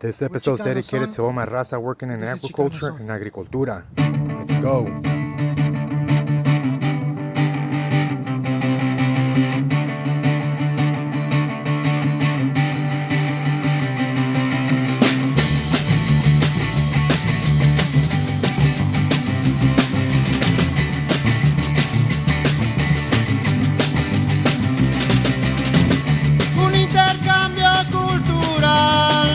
This episode is dedicated to all my raza working in agriculture and agricultura. Let's go. Un intercambio cultural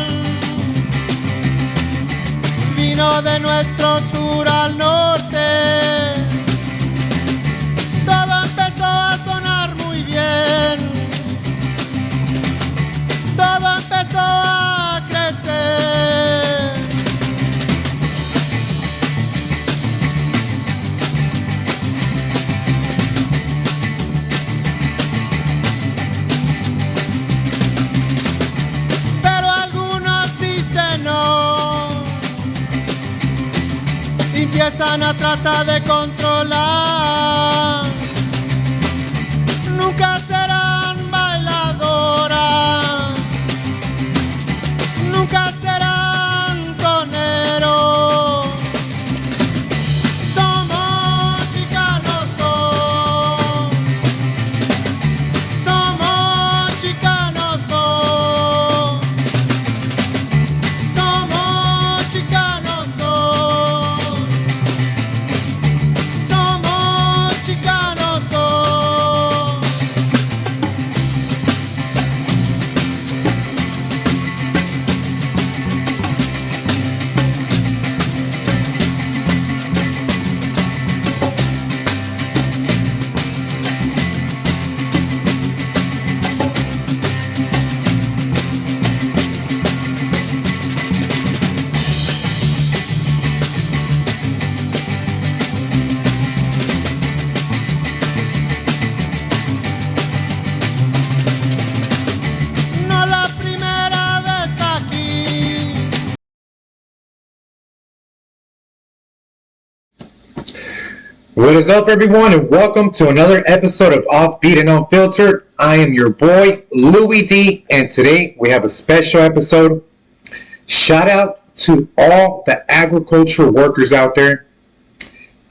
vino de nuestro sur al norte. Todo empezó a sonar muy bien. Todo empezó a crecer. Pero algunos dicen no, empiezan a tratar de controlar. Nunca serán bailadoras, nunca serán soneros. Somos chicanos, somos chicanos, somos chicanos, somos chicanos. No la primera vez aquí. What is up, everyone, and welcome to another episode of Offbeat and Unfiltered. I am your boy, Louis D, and today we have a special episode. Shout out to all the agriculture workers out there,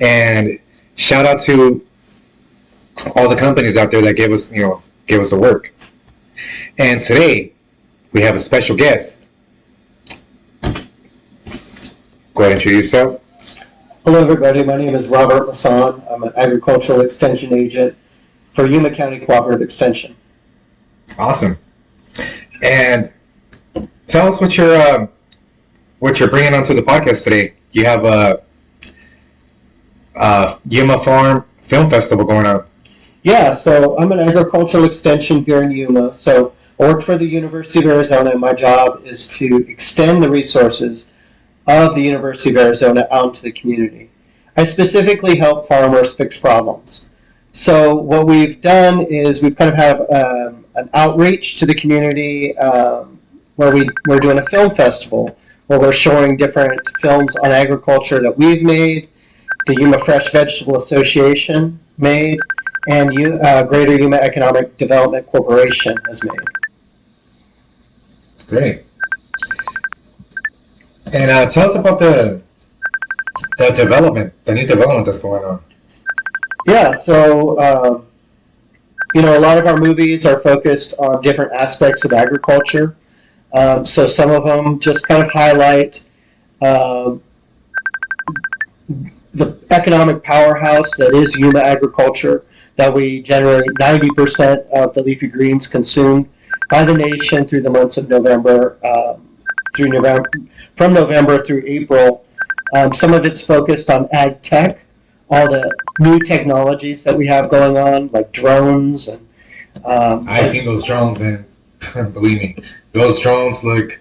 and shout out to all the companies out there that give us the work. And today we have a special guest. Go ahead and introduce yourself. Hello everybody, my name is Robert Masson. I'm an agricultural extension agent for Yuma County Cooperative Extension. Awesome. And tell us what you're bringing onto the podcast today. You have a Yuma Farm Film Festival going on. Yeah, so I'm an agricultural extension here in Yuma. So I work for the University of Arizona, and my job is to extend the resources of the University of Arizona out to the community. I specifically help farmers fix problems. So what we've done is we've kind of have an outreach to the community where we're doing a film festival where we're showing different films on agriculture that we've made, the Yuma Fresh Vegetable Association made, and Greater Yuma Economic Development Corporation has made. Great. And tell us about the new development that's going on. Yeah, so a lot of our movies are focused on different aspects of agriculture. So some of them just kind of highlight the economic powerhouse that is Yuma agriculture, that we generate 90% of the leafy greens consumed by the nation through the months of November, from November through April. Some of it's focused on ag tech, all the new technologies that we have going on, like drones. And I've seen those drones, and believe me, those drones look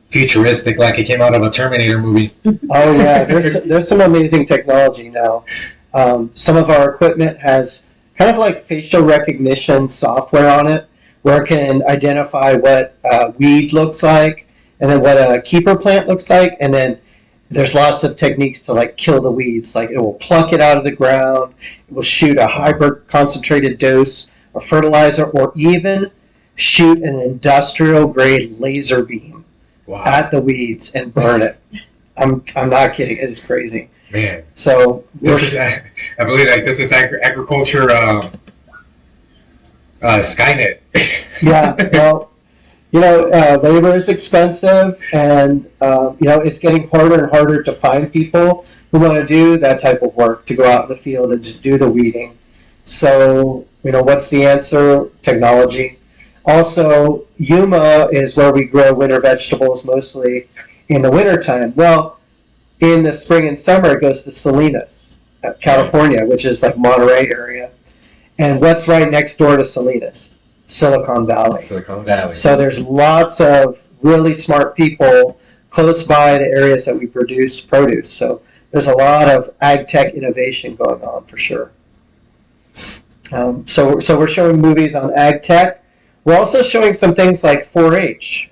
futuristic, like it came out of a Terminator movie. Oh yeah, there's some amazing technology now. Some of our equipment has kind of like facial recognition software on it, where it can identify what weed looks like, and then what a keeper plant looks like, and then there's lots of techniques to like kill the weeds. Like it will pluck it out of the ground, it will shoot a hyper concentrated dose of fertilizer, or even shoot an industrial grade laser beam at the weeds and burn it. I'm not kidding. It is crazy. Man, So this is, I believe, like this is agriculture Skynet. yeah, well, labor is expensive, and it's getting harder and harder to find people who want to do that type of work, to go out in the field and to do the weeding. So, what's the answer? Technology. Also, Yuma is where we grow winter vegetables mostly in the wintertime. Well, in the spring and summer, it goes to Salinas, California, which is like Monterey area. And what's right next door to Salinas? Silicon Valley. Silicon Valley. So there's lots of really smart people close by the areas that we produce produce. So there's a lot of ag tech innovation going on for sure. So we're showing movies on ag tech. We're also showing some things like 4-H.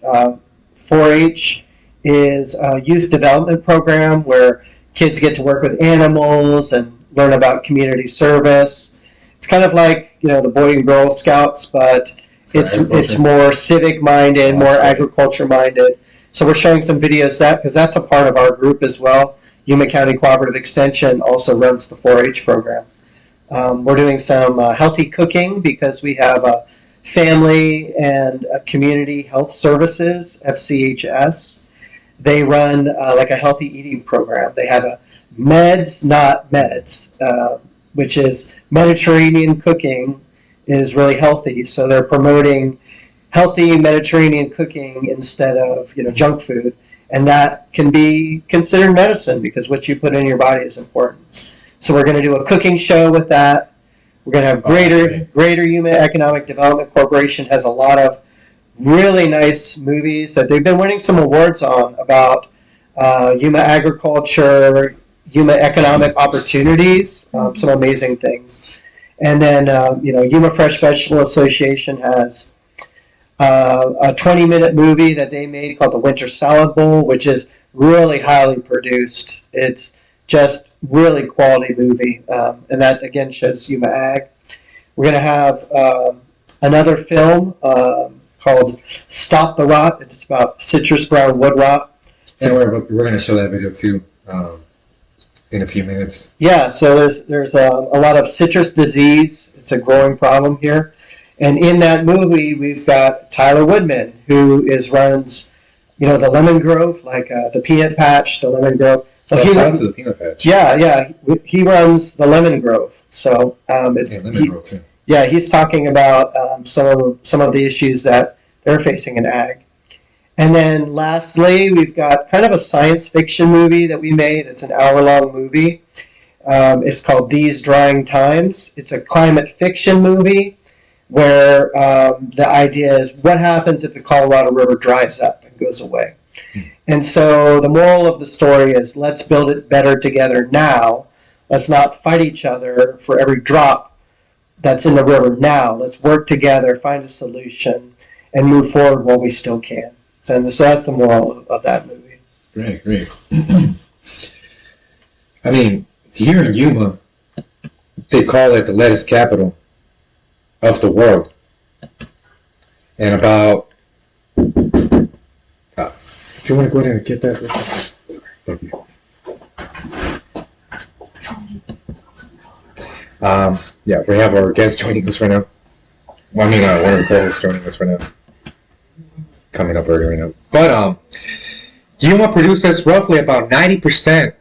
4-H is a youth development program where kids get to work with animals and learn about community service. It's kind of like the Boy and Girl Scouts, but it's more civic minded, more agriculture minded. So we're showing some videos because that's a part of our group as well. Yuma County Cooperative Extension also runs the 4-H program. We're doing some healthy cooking because we have a family and a community health services, FCHS. They run like a healthy eating program. They have a meds, not meds, which is Mediterranean cooking is really healthy. So they're promoting healthy Mediterranean cooking instead of junk food, and that can be considered medicine because what you put in your body is important. So we're going to do a cooking show with that. We're going to have Greater Yuma Economic Development Corporation has a lot of really nice movies that they've been winning some awards on about Yuma agriculture, Yuma economic opportunities, some amazing things. And then Yuma Fresh Vegetable Association has a 20-minute movie that they made called the Winter Salad Bowl, which is really highly produced. It's just really quality movie, and that again shows Yuma Ag. We're going to have another film called Stop the Rot. It's about citrus brown wood rot. So we're going to show that video too in a few minutes. Yeah, so there's a lot of citrus disease. It's a growing problem here. And in that movie, we've got Tyler Woodman, who runs the Lemon Grove, like the Peanut Patch, the Lemon Grove. So shout out to the Peanut Patch. Yeah, he runs the Lemon Grove. So Lemon Grove too. Yeah, he's talking about some of the issues that they're facing in ag. And then lastly, we've got kind of a science fiction movie that we made. It's an hour-long movie. It's called These Drying Times. It's a climate fiction movie where the idea is what happens if the Colorado River dries up and goes away. And so the moral of the story is let's build it better together now. Let's not fight each other for every drop that's in the river now. Let's work together, find a solution, and move forward while we still can. So that's the moral of that movie. Great. I mean, here in Yuma, they call it the lettuce capital of the world. And about... if you want to go ahead and get that. Thank you. Yeah, we have our guest joining us right now. Well, I mean, one of the co-hosts joining us right now. Coming up early right now. But Yuma produces roughly about 90%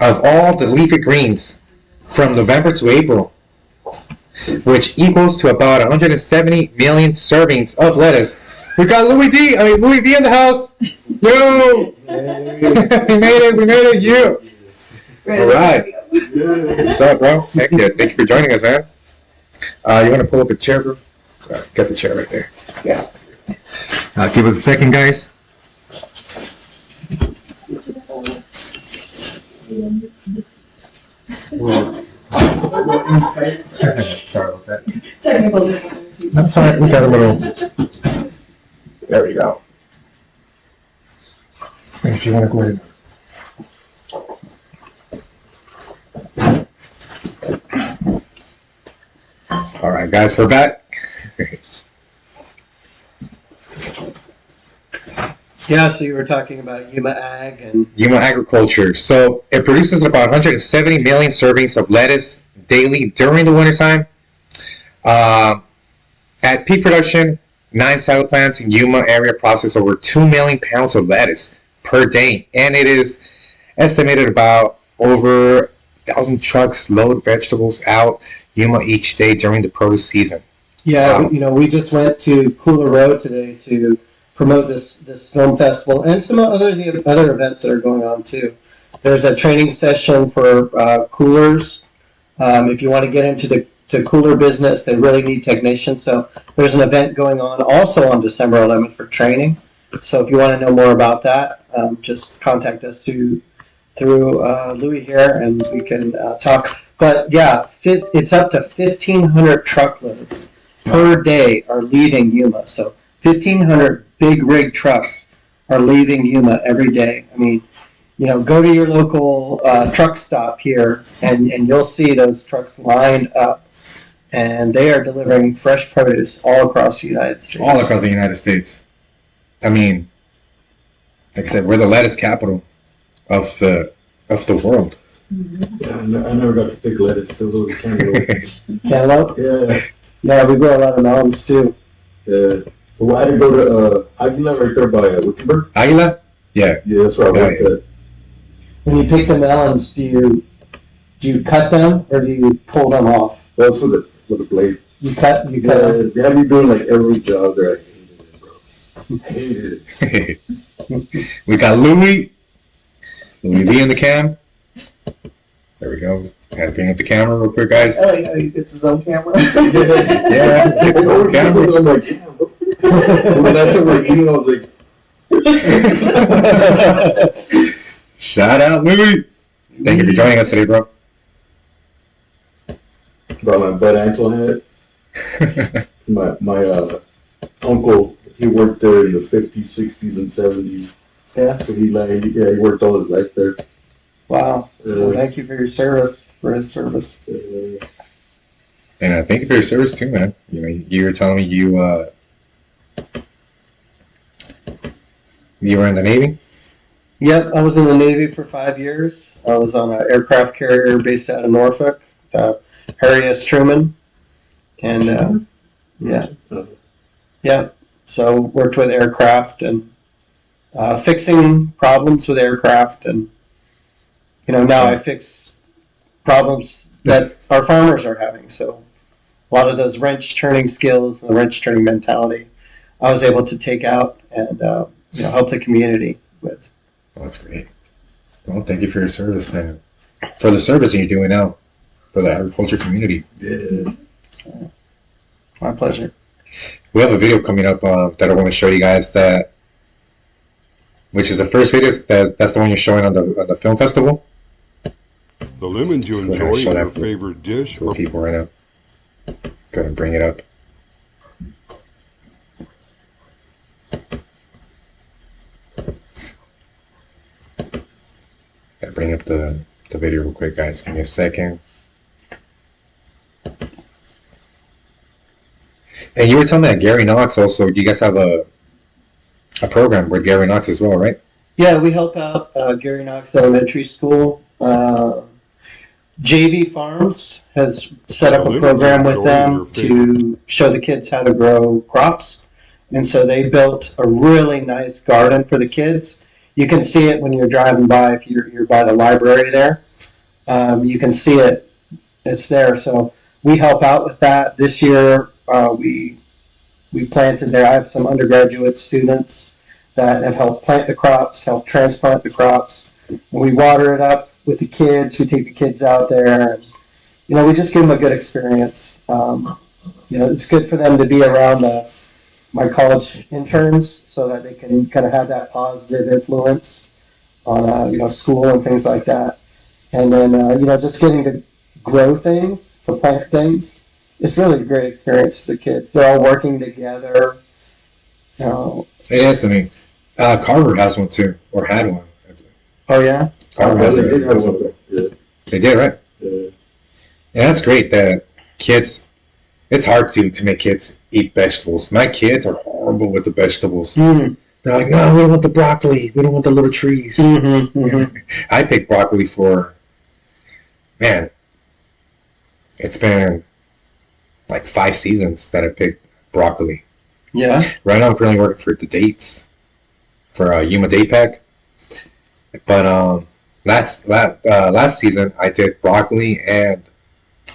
of all the leafy greens from November to April, which equals to about 170 million servings of lettuce. We got Louis V in the house. Yo! We made it, you. All right. What's up, bro? Thank you for joining us, man. You want to pull up a chair, bro? Get the chair right there. Yeah. Give us a second, guys. Sorry about that. Technical difficulties. That's all right. We got a little. There we go. If you want to go ahead. All right, guys, we're back. Yeah, so you were talking about Yuma Ag and Yuma agriculture. So it produces about 170 million servings of lettuce daily during the wintertime. At peak production, 9 salad plants in Yuma area process over 2 million pounds of lettuce per day, and it is estimated about over 1,000 trucks load vegetables out Yuma each day during the produce season. yeah, Wow. we just went to Cooler Road today to promote this film festival and some other events that are going on too. There's a training session for coolers. If you want to get into the cooler business, they really need technicians. So there's an event going on also on December 11th for training. So if you want to know more about that, just contact us through Louis here, and we can talk. But yeah, it's up to 1,500 truckloads per day are leaving Yuma. So 1,500 big rig trucks are leaving Yuma every day. I mean, go to your local truck stop here, and you'll see those trucks lined up, and they are delivering fresh produce all across the United States. All across the United States. I mean, like I said, we're the lettuce capital of the world. Yeah, I never got to pick lettuce. It was always cantaloupe. Cantaloupe? Yeah, Yeah, we grow a lot of melons too. yeah. Well, I had to go to Aguila right there by Wickenburg. Aguila? Yeah. Yeah, that's where I went. Yeah. When you pick the melons, do you cut them or do you pull them off? That was with the blade. You cut Yeah, them. they had me doing like every job there. I hated it, bro. Hated it. We got Louis D in the cam. There we go. Had to bring up the camera real quick, guys. Oh, yeah, he gets his own camera. Yeah, it's It's on always camera. I'm like, damn. When I started eating, I was like, Shout out, Louis. Thank you for joining us today, bro. about my Bud Antle hat. My uncle, he worked there in the 50s, 60s, and 70s. Yeah. So he worked all his life there. Wow. Well, thank you for your service, for his service. And thank you for your service too, man. You were telling me you were in the Navy. Yep, I was in the Navy for 5 years. I was on an aircraft carrier based out of Norfolk, Harry S. Truman. And yeah. So worked with aircraft and fixing problems with aircraft, and now I fix problems that our farmers are having. So a lot of those wrench turning skills and the wrench turning mentality, I was able to take out and help the community with. Well, that's great. Well, thank you for your service and for the service that you're doing now for the agriculture community. Yeah. My pleasure. We have a video coming up that I want to show you guys, which is the first video. That's the one you're showing on the film festival. The lemons you Let's go ahead enjoy and show in that your for- favorite dish To the people right now. Go ahead and bring it up. Gotta bring up the video real quick, guys. Give me a second. And you were telling me that Gary Knox also, you guys have a program with Gary Knox as well, right? Yeah, we help out Gary Knox Elementary School. JV Farms has set up a program with them to show the kids how to grow crops. And so they built a really nice garden for the kids. You can see it when you're driving by, if you're by the library there. You can see it. It's there. So we help out with that. This year, we planted there. I have some undergraduate students that have helped plant the crops, helped transplant the crops. And we water it up with the kids. We take the kids out there, and we just give them a good experience. It's good for them to be around my college interns, so that they can kind of have that positive influence on school and things like that. And then just getting to grow things, to plant things. It's really a great experience for the kids. They're all working together. Yes, I mean, Carver has one too, or had one. Oh yeah. Carver has it. Yeah. They did, right? Yeah. Yeah, that's great that kids, it's hard to make kids eat vegetables. My kids are horrible with the vegetables. Mm. They're like, no, we don't want the broccoli. We don't want the little trees. I picked broccoli for, man, it's been like 5 seasons that I picked broccoli. Yeah. Right now I'm currently working for the dates, for a Yuma date pack. But last season I did broccoli and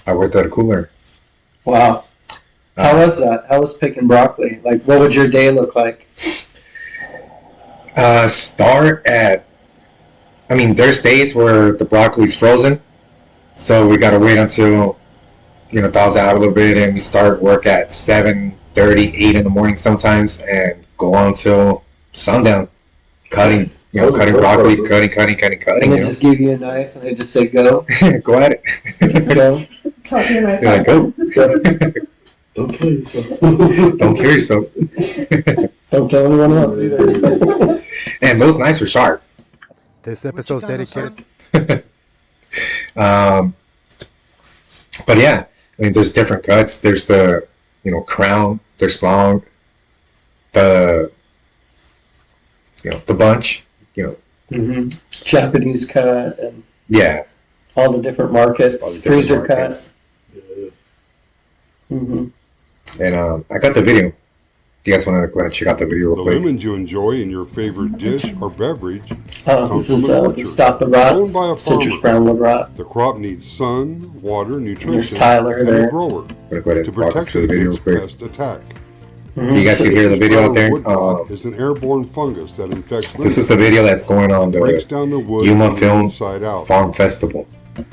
I worked at a cooler. Wow. How was that? How was picking broccoli? Like, what would your day look like? There's days where the broccoli's frozen, so we gotta wait until, it thaws out a little bit, and we start work at 7:30, 8 in the morning sometimes, and go on till sundown, cutting broccoli, cutting. And they just give you a knife and they just say, go. Go at it. Just go. Toss me a knife. You're like, go. Don't kill yourself. Don't kill yourself. Don't kill anyone else either. And those knives are sharp. This episode's dedicated. But yeah, there's different cuts. There's the, crown. There's long. The bunch. Japanese cut and Yeah. all the different markets, freezer cuts. And I got the video. You guys want to go ahead and check out the video The real quick? lemons you enjoy in your favorite dish or beverage This is the Stop the Rot citrus brownwood rot. The crop needs sun, water, nutrition, There's Tyler and there. a grower I'm going to go ahead to and walk us protect through it the video real against quick. pest attack. You guys can hear the video out there. Wood rot is an airborne fungus that infects This is the video that's going on breaks the down the wood Yuma from the Film inside out. Farm Festival.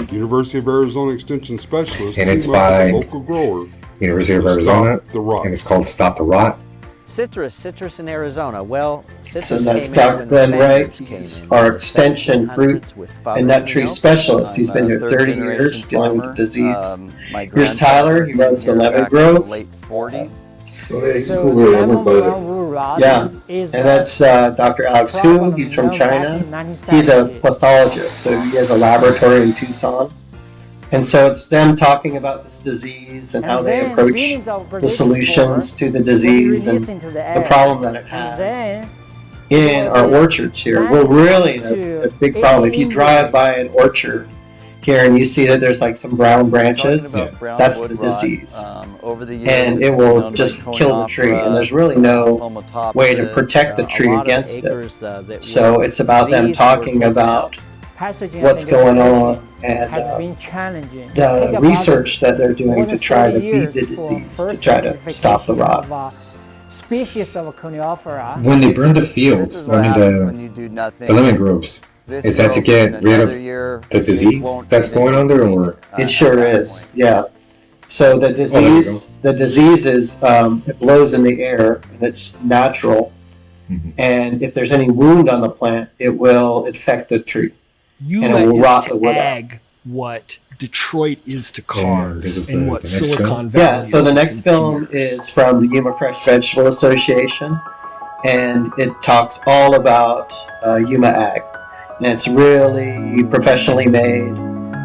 University of Arizona Extension Specialist And it's team up with by a local grower University of to Arizona. stop the rot. And it's called Stop the Rot. Citrus in Arizona. Well, citrus So that's came in Dr. when Glenn the Ray. Spaniards came He's in. our extension fruit with and nut tree specialist. He's been here 30 years dealing with the disease. Here's Tyler. He runs the lemon grove. Late 40s. Oh, yeah, he's cool. I went by there. Yeah, and that's Dr. Alex Hu. He's from China. He's a pathologist, so he has a laboratory in Tucson. And so it's them talking about this disease and how they approach the solutions to the disease and the problem that it has in our orchards here. We're really a big problem. If you drive by an orchard here and you see that there's like some brown branches, that's the disease. And it will just kill the tree. And there's really no way to protect the tree against it. So it's about them talking about what's going on and the research that they're doing to try to beat the disease, to try to stop the rot. When they burn the fields, the lemon groves, is that to get rid of the disease that's going on there, or? It sure is, yeah. So the disease is, it blows in the air and it's natural. And if there's any wound on the plant, it will infect the tree. Yuma and it will rot is the to wood out. ag what Detroit is to cars And and what the next Silicon film? Valley Yeah, so is the to next film computers. is from the Yuma Fresh Vegetable Association, and it talks all about Yuma Ag. And it's really professionally made,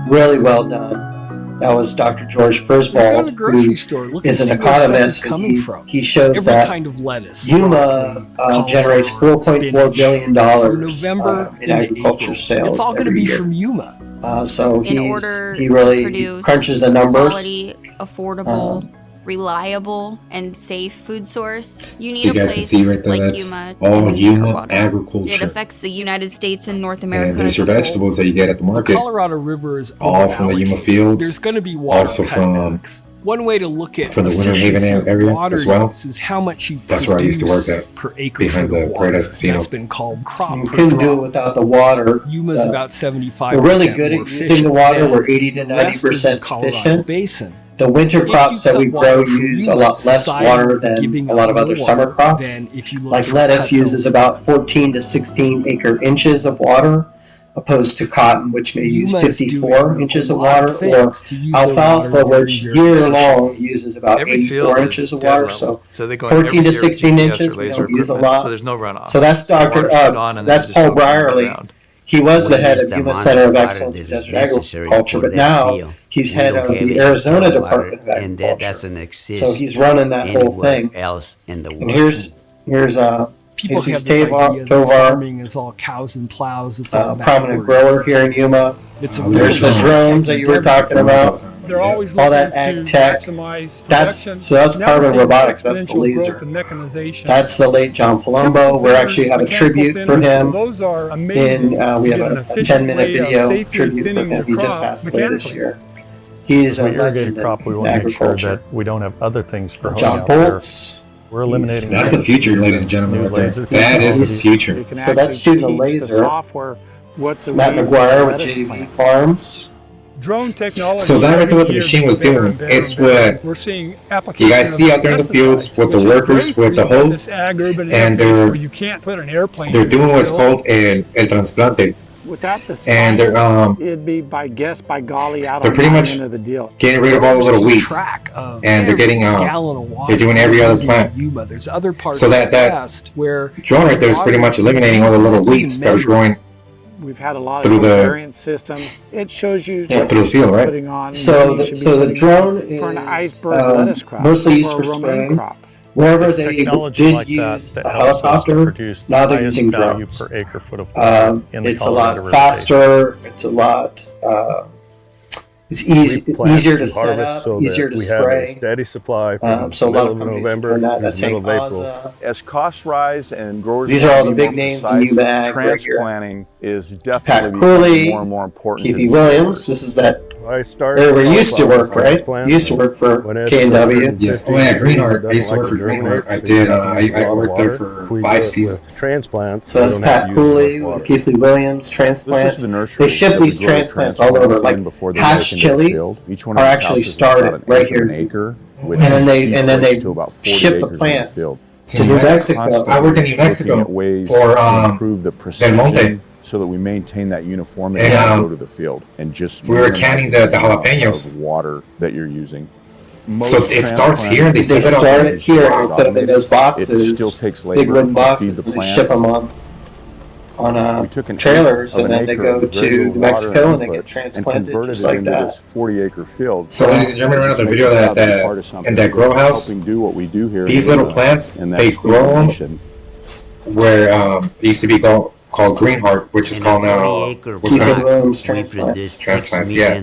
really well done. That was Dr. George If you go to the Furzball, grocery who store, look is and an see where stuff is economist, and coming from. he shows Every that kind of lettuce. Yuma broccoli, generates cauliflower, $4.4 billion from November in into agriculture April. sales It's all going to every be year. from Yuma. So In order he to really produce crunches the numbers. quality, affordable, reliable, and safe food source, you need So you a guys can place see right there, like that's Yuma all in Yuma Colorado. It agriculture. affects the United States and North America. And there's as your a whole. vegetables that you get at the The market, Colorado River is all from the Yuma over-allocated. fields, There's going to be water also from cutbacks. One way to look at from the Winter Haven efficiency of area water as well. use is how much you That's where I used to work produce at, per acre behind foot the of water. Paradise Casino. That's been called crop You per couldn't do it drop. without the water. Yuma's Uh, about 75%. We're really good at using the water. We're 80 to The rest is the 90% Colorado efficient. Basin. The winter If crops you that we cut grow water from use a Yuma, lot less society water would be than giving a lot up of other more summer crops. than if you look Like for lettuce cut uses cells. about 14 to 16 acre inches of water, opposed to cotton, which may use Yuma's 54 doing inches a of lot water, of or things to use their water alfalfa, to which improve year your long uses about Every 84 field inches is of dead water. level, So so they go 14 every to year with 16 GPS inches, or we laser don't use a equipment, lot. so there's no runoff. So that's The Dr. water's put on and then that's it just Paul soaks into the Brierly. ground. He was the We head use of the Yuma amount Center of of water Excellence that in is Desert necessary Agriculture, for but that now field. he's We head don't of have the any Arizona extra water, Department of and that Agriculture. doesn't exist So he's running that whole anywhere thing. else in the world. And here's People have Jesus this Tovar, idea that farming is all cows and plows. It's all prominent backwards. grower here in Yuma. It's a There's the drones that you were talking about. They're always All that looking ag to tech. maximize That's production. Never carbon seen robotics. That's the exponential growth laser. and mechanization. That's the late John Palumbo. We actually have a tribute for him. Those are amazing. We have You get an a efficient 10-minute way of video safely tribute for thinning him. your He just crop passed away this mechanically. year. He's a As we irrigate legend a crop, we in want to make sure agriculture. that we don't have other things for John out there. Boltz. We're eliminating. That's the future, ladies and gentlemen, New right there. laser That is the technology. future. So that's shooting a laser. software what's It's Matt McGuire with JV Farms. Drone technology. So that right there, what the every year machine was gets better doing, and better it's and better. what We're seeing you applications guys see out there in the fields with the workers with the hose, and you can't put an airplane. they're doing what's called el trasplante, Without the and they're it'd be by guess by golly out they're on pretty my much end of the deal. getting rid of all the little weeds, Track of and they're getting gallon of water they're doing every other in plant. Yuma. There's other parts So of that the West where drone right there is pretty much eliminating all the little weeds that are growing We've had a lot through of the variant systems. It shows you through the field, right? putting on. So what you should be the putting drone for an is iceberg lettuce crop, mostly used or for a romaine spraying. crop. Wherever It's they technology did like that use that a helps us to helicopter, produce the now they're highest using value drones. per acre foot of water in the It's a Colorado lot River faster. It's a lot. It's We plant easier to to set harvest up, so that easier to we have a spray. steady supply from So a the lot middle of of companies are November doing to that. the That's middle of April. Gaza. As costs rise and growers These are want all to the be big more names in precise, Yuma Ag right here. transplanting is Pat definitely Cooley, becoming more and more important. Keithy Williams. This is that I started area we used to cauliflower work, right? transplant. You used to work for When it's K&W. 150 Yes. Oh yeah, Greenheart. I degrees, used to work for it doesn't like Greenheart. dirt, I so did. you have to use a I lot of worked there water. for If we do 5 it seasons. with transplants, So we that's don't have Pat to use as Cooley much with water. Keithy Williams transplants. This is the nursery They ship that we these grow transplants all over. transplants Like in before they hatch make it into the chilies field. Each one are of these actually houses is about started an right eighth of an here. acre, which And then they equates to about 40 ship the acres in plants field. to New Mexico. I worked in New Mexico Looking at ways for to improve the Del Monte. precision so that we maintain that uniformity And, as we go to the field and just we were minimize canning the the amount jalapenos. of water that you're using. So it starts here and they They send it start off. it here and put them in those It boxes, still takes big labor wooden to feed boxes, the and they plants. ship them on We took an trailers, eighth of and an then they acre go with very to little New Mexico water and they get inputs transplanted converted just it like into that. this 40-acre field. So ladies and gentlemen, another video that in that grow house, helping do what we do here. these in little Yuma, plants, and they that's grow them feed where it used to be called Greenheart, which is called now what's Keithy that? Williams transplants. Transplants, yeah.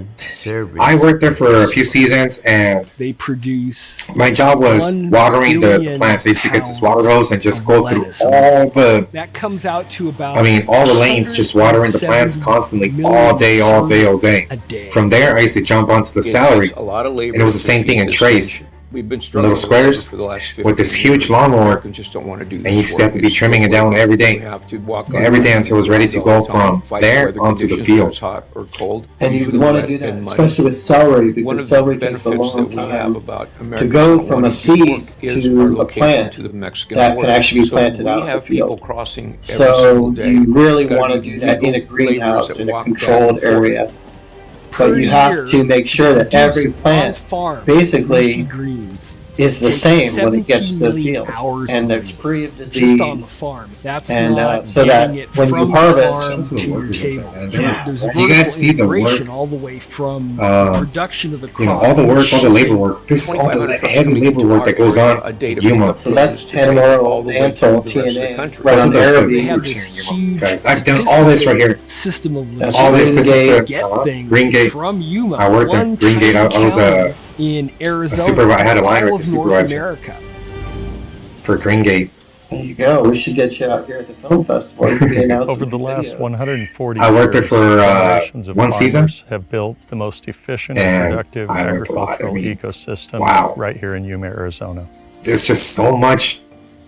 I worked there for a few seasons, and They produce my job was 1 watering the billion plants. I used to get this water pounds hose and just of go through lettuce. all the, that comes out to about all the lanes, just watering the plants 170 constantly, all day, all day, all day. a day. From there, I used to jump onto the salary, a lot of labor, and it was the same thing in trays. We've been Little squares for the last 50 with this years. huge lawnmower, Americans just don't want to do and you used to have to be It's trimming it slow down labor. every day. We have to walk Every day until it was ready to go all the time, from fight there weather onto the conditions, field. whether it's hot or cold. And you Usually want to wet do that, and muddy. especially with celery, One because of the celery takes a benefits long that we have time about to Americans go not from a wanting seed work is to our a location plant to the Mexican that border. can actually be So planted out in we the have people field. crossing every So single day. you really It's gotta want to be do that in a legal greenhouse, laborers in that a walk back controlled and forth. area. Per But you year have to make sure that every produce plant on-farm basically leafy greens is the takes same when it gets to 17 the million field, hours and a it's week. free of Just on the disease. farm. That's And, not so that getting it when you from harvest- the farm to your table. Yeah. There's You vertical guys see the integration work? all the way from Uh, production of the crop. You know, all the work, all the labor work. This is all the 2,500 trucks heavy coming labor to work our that goes area on a day to in pick Yuma. up So that's produce to take all Tanamoro the way to Antle the rest of the TNA, country. right on Those are the Arabi. They have roots this here in Yuma. huge, Guys, I've done all this right here. system of That's All this, logistics this is to the get things Green Gate. from Yuma. I worked at One Green Gate. tiny I was county in Arizona. supervisor. I had a line all with the of North supervisor. America. For Green Gate. There you go. We should get you out here at the film festival. You can announce Over some the last videos. 140 I worked there years, for, generations of one season. farmers have built the most efficient and And productive I learned a lot. agricultural I mean, ecosystem wow. right here in Yuma, Arizona. There's just so much.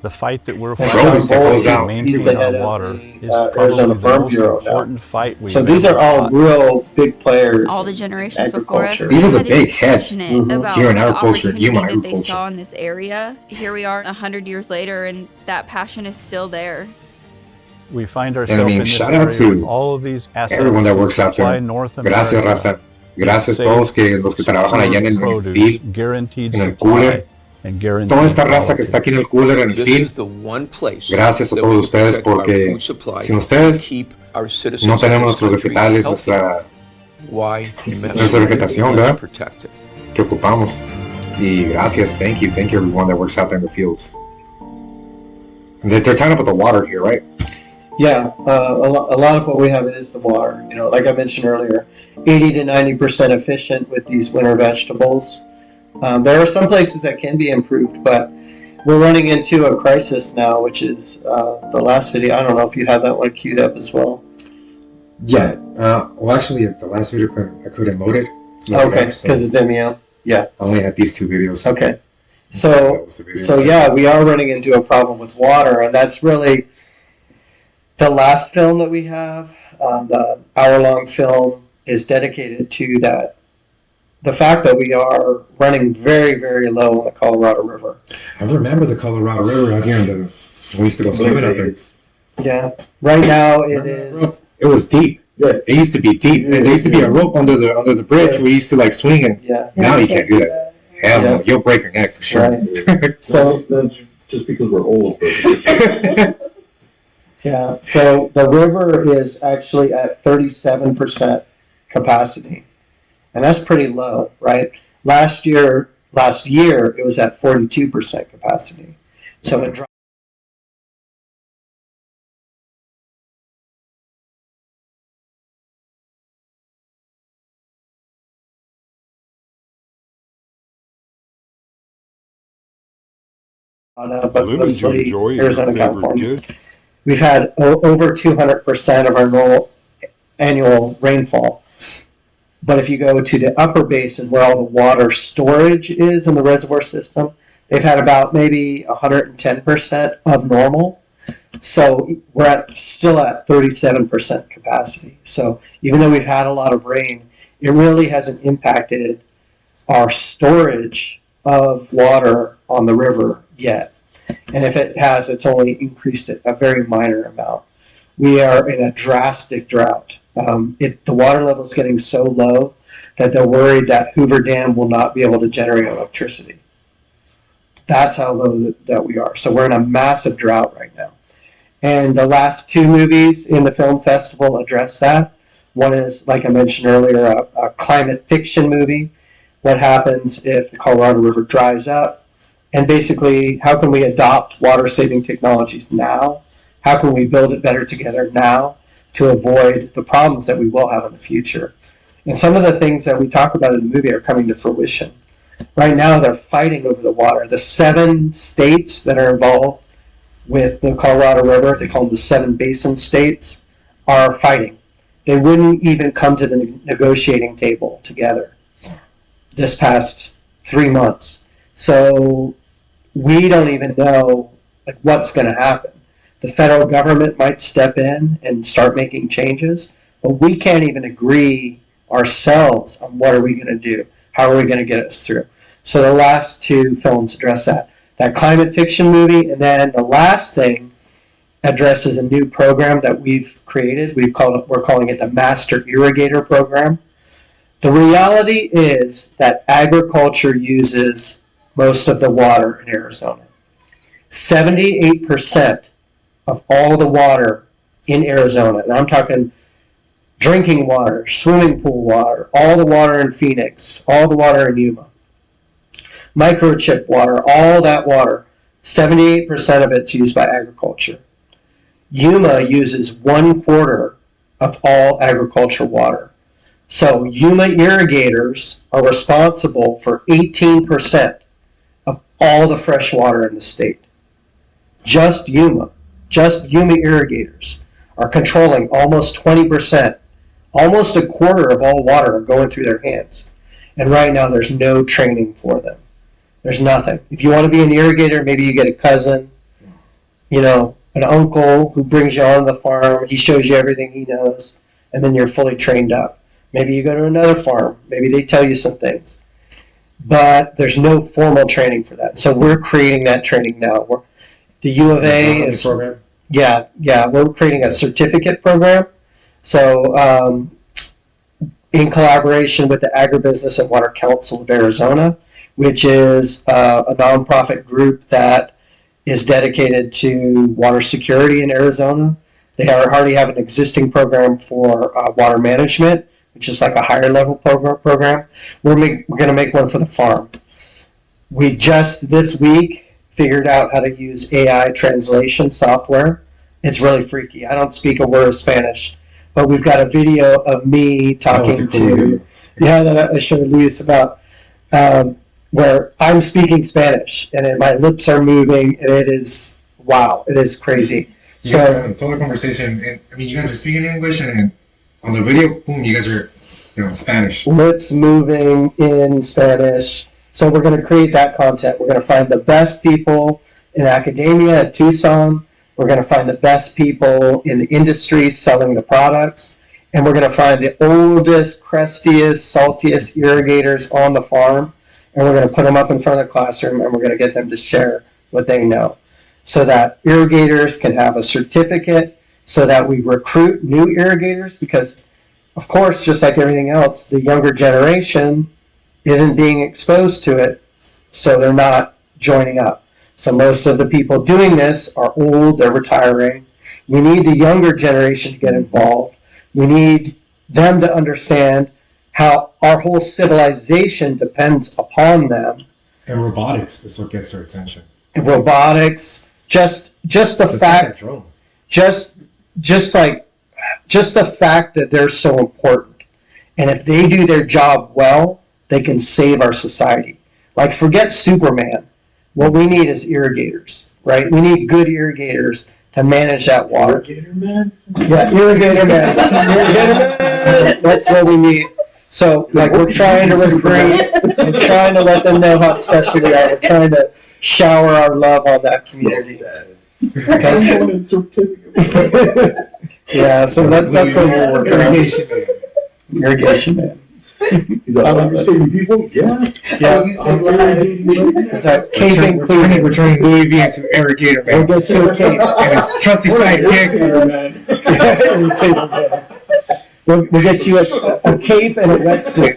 The fight that we're And fighting produce that goes to out. He's the maintain head our of water the, is Arizona probably the Farm most Bureau now. important fight we So these are all real big players. All the in generations before us agriculture. These are the had to be big heads passionate about here in the agriculture, opportunity Yuma that they agriculture. saw in this area. Here we are 100 years later, and that passion is still there. We find And I ourselves mean, in this shout out area with to all of these assets everyone that to works out supply there. North Gracias, America raza. Gracias a safe, todos los que trabajan allá en el produce, field, guaranteed en el supply, cooler. and guaranteed Toda esta raza quality. que está aquí en el cooler, en el This field. is the one place Gracias a that todos we ustedes protect our porque food supply sin ustedes keep our citizens no of tenemos this nuestros country vegetales, healthy. nuestra Why? nuestra vegetación, ¿verdad? Protect it. Que ocupamos. Y gracias, thank you everyone that works out there in the fields. They're talking about the water here, right? Yeah, a lot of what we have is the water. You know, like I mentioned earlier, 80 to 90% efficient with these winter vegetables. There are some places that can be improved, but we're running into a crisis now, which is the last video. I don't know if you have that one queued up as well. Yeah. Well, actually, the last video I couldn't load it. Okay, because of Vimeo. Yeah. I only had these two videos. Okay. So yeah, we are running into a problem with water, and that's really the last film that we have. The hour-long film is dedicated to that. The fact that we are running very, very low on the Colorado River. I remember the Colorado River out here we used to go swimming up there. Yeah. Right now it is. It was deep. Yeah. It used to be deep, and there used to be a rope under the bridge. We used to like swing, and now you can't do that. Hell no, you'll break your neck for sure. Right. So that's just because we're old. Yeah. So the river is actually at 37% capacity, and that's pretty low, right? Last year it was at 42% capacity. So it dropped. But mostly Arizona, California. We've had over 200% of our normal annual rainfall. But if you go to the upper basin where all the water storage is in the reservoir system, they've had about maybe 110% of normal. So we're still at 37% capacity. So even though we've had a lot of rain, it really hasn't impacted our storage of water on the river yet. And if it has, it's only increased it a very minor amount. We are in a drastic drought. The water level is getting so low that they're worried that Hoover Dam will not be able to generate electricity. That's how low that we are. So we're in a massive drought right now. And the last two movies in the film festival address that. One is, like I mentioned earlier, a climate fiction movie. What happens if the Colorado River dries up? And basically, how can we adopt water-saving technologies now? How can we build it better together now to avoid the problems that we will have in the future? And some of the things that we talk about in the movie are coming to fruition. Right now, they're fighting over the water. The 7 states that are involved with the Colorado River, they call them the 7 basin states, are fighting. They wouldn't even come to the negotiating table together this past 3 months. So we don't even know what's going to happen. The federal government might step in and start making changes, but we can't even agree ourselves on what are we going to do. How are we going to get us through? So the last 2 films address that climate fiction movie, and then the last thing addresses a new program that we've created. We're calling it the Master Irrigator Program. The reality is that agriculture uses most of the water in Arizona. 78% of all the water in Arizona, and I'm talking drinking water, swimming pool water, all the water in Phoenix, all the water in Yuma, microchip water, all that water, 78% of it's used by agriculture. Yuma uses 1/4 of all agriculture water. So Yuma irrigators are responsible for 18% of all the fresh water in the state. Just Yuma irrigators are controlling almost 20%, almost 1/4 of all water are going through their hands. And right now there's no training for them. There's nothing. If you want to be an irrigator, maybe you get a cousin, an uncle who brings you on the farm. He shows you everything he knows, and then you're fully trained up. Maybe you go to another farm. Maybe they tell you some things. But there's no formal training for that. So we're creating that training now. The U of A is... program? Yeah, we're creating a certificate program. So in collaboration with the Agribusiness and Water Council of Arizona, which is a nonprofit group that is dedicated to water security in Arizona. They already have an existing program for water management, which is like a higher level program. We're going to make one for the farm. We just this week figured out how to use AI translation software. It's really freaky. I don't speak a word of Spanish, but we've got a video of me talking to, that I showed Luis about, where I'm speaking Spanish and my lips are moving, and it is, wow, it is crazy. You guys are having a total conversation, and I mean, you guys are speaking English, and on the video, boom, you guys are, in Spanish. Lips moving in Spanish. So we're going to create that content. We're going to find the best people in academia at Tucson. We're going to find the best people in the industry selling the products. And we're going to find the oldest, crustiest, saltiest irrigators on the farm. And we're going to put them up in front of the classroom, and we're going to get them to share what they know, so that irrigators can have a certificate, so that we recruit new irrigators, because, of course, just like everything else, the younger generation isn't being exposed to it, so they're not joining up. So most of the people doing this are old, they're retiring. We need the younger generation to get involved. We need them to understand how our whole civilization depends upon them. And robotics is what gets their attention. And robotics, just the fact, just the fact that they're so important. And if they do their job well, they can save our society. Like, forget Superman. What we need is irrigators, right? We need good irrigators to manage that water. Irrigator man? Yeah, irrigator man. Irrigator man. That's what we need. So, like, we're trying to recruit and trying to let them know how special we are. We're trying to shower our love on that community. Okay, yeah, so that's what we're working on. Irrigation man. He's like, oh, you're saving people? Yeah. Yeah. We're turning Louis V into irrigator man. We'll get you a cape. And his trusty sidekick. We'll get you a cape and a wetsuit.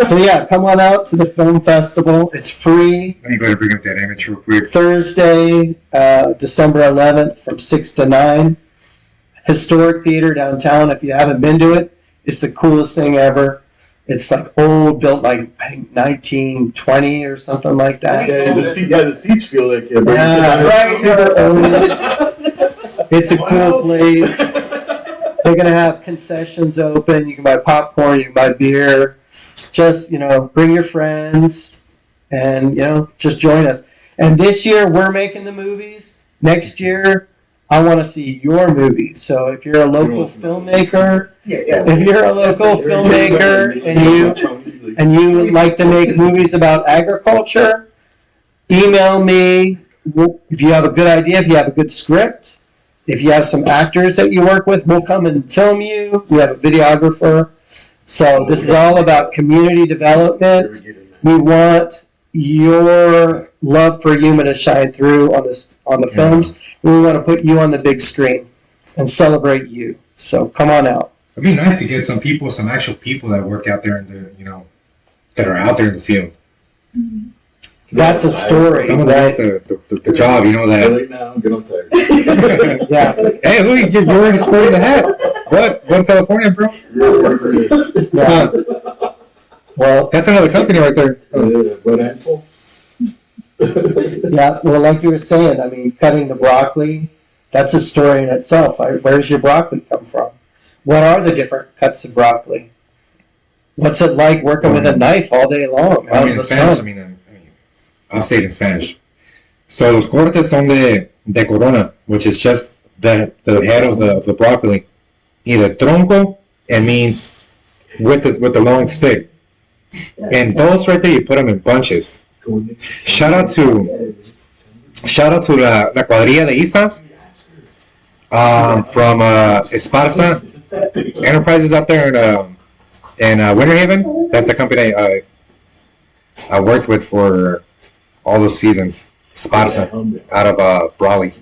So yeah, come on out to the film festival. It's free. Let me go ahead and bring up that image real quick. Thursday, December 11th from 6 to 9. Historic theater downtown. If you haven't been to it, it's the coolest thing ever. It's like old, built like, I think, 1920 or something like that. The seats feel like it. Super old. It's a cool place. They're going to have concessions open. You can buy popcorn, you can buy beer. Just, bring your friends and, just join us. And this year, we're making the movies. Next year, I want to see your movies. So if you're a local filmmaker, and you would like to make movies about agriculture, email me. If you have a good idea, if you have a good script, if you have some actors that you work with, we'll come and film you. We have a videographer. So this is all about community development. We want your love for Yuma to shine through on the films. We want to put you on the big screen and celebrate you. So come on out. It'd be nice to get some actual people that work out there in the, that are out there in the field. That's a story. Someone right? does the job, that. Right now, get on tired. Yeah. Hey, look, you're already sporting the hat. What California, bro? Yeah. Well, that's another company right there. Yeah, well, like you were saying, cutting the broccoli, that's a story in itself. Where does your broccoli come from? What are the different cuts of broccoli? What's it like working with a knife all day long? In Spanish, I'll say it in Spanish. So los cortes son de corona, which is just the head of the broccoli. Y de tronco, it means with the long stick. And those right there, you put them in bunches. Shout out to la cuadrilla de Isa from Esparza Enterprises out there in Winter Haven. That's the company I worked with for all those seasons. Esparza out of Brawley.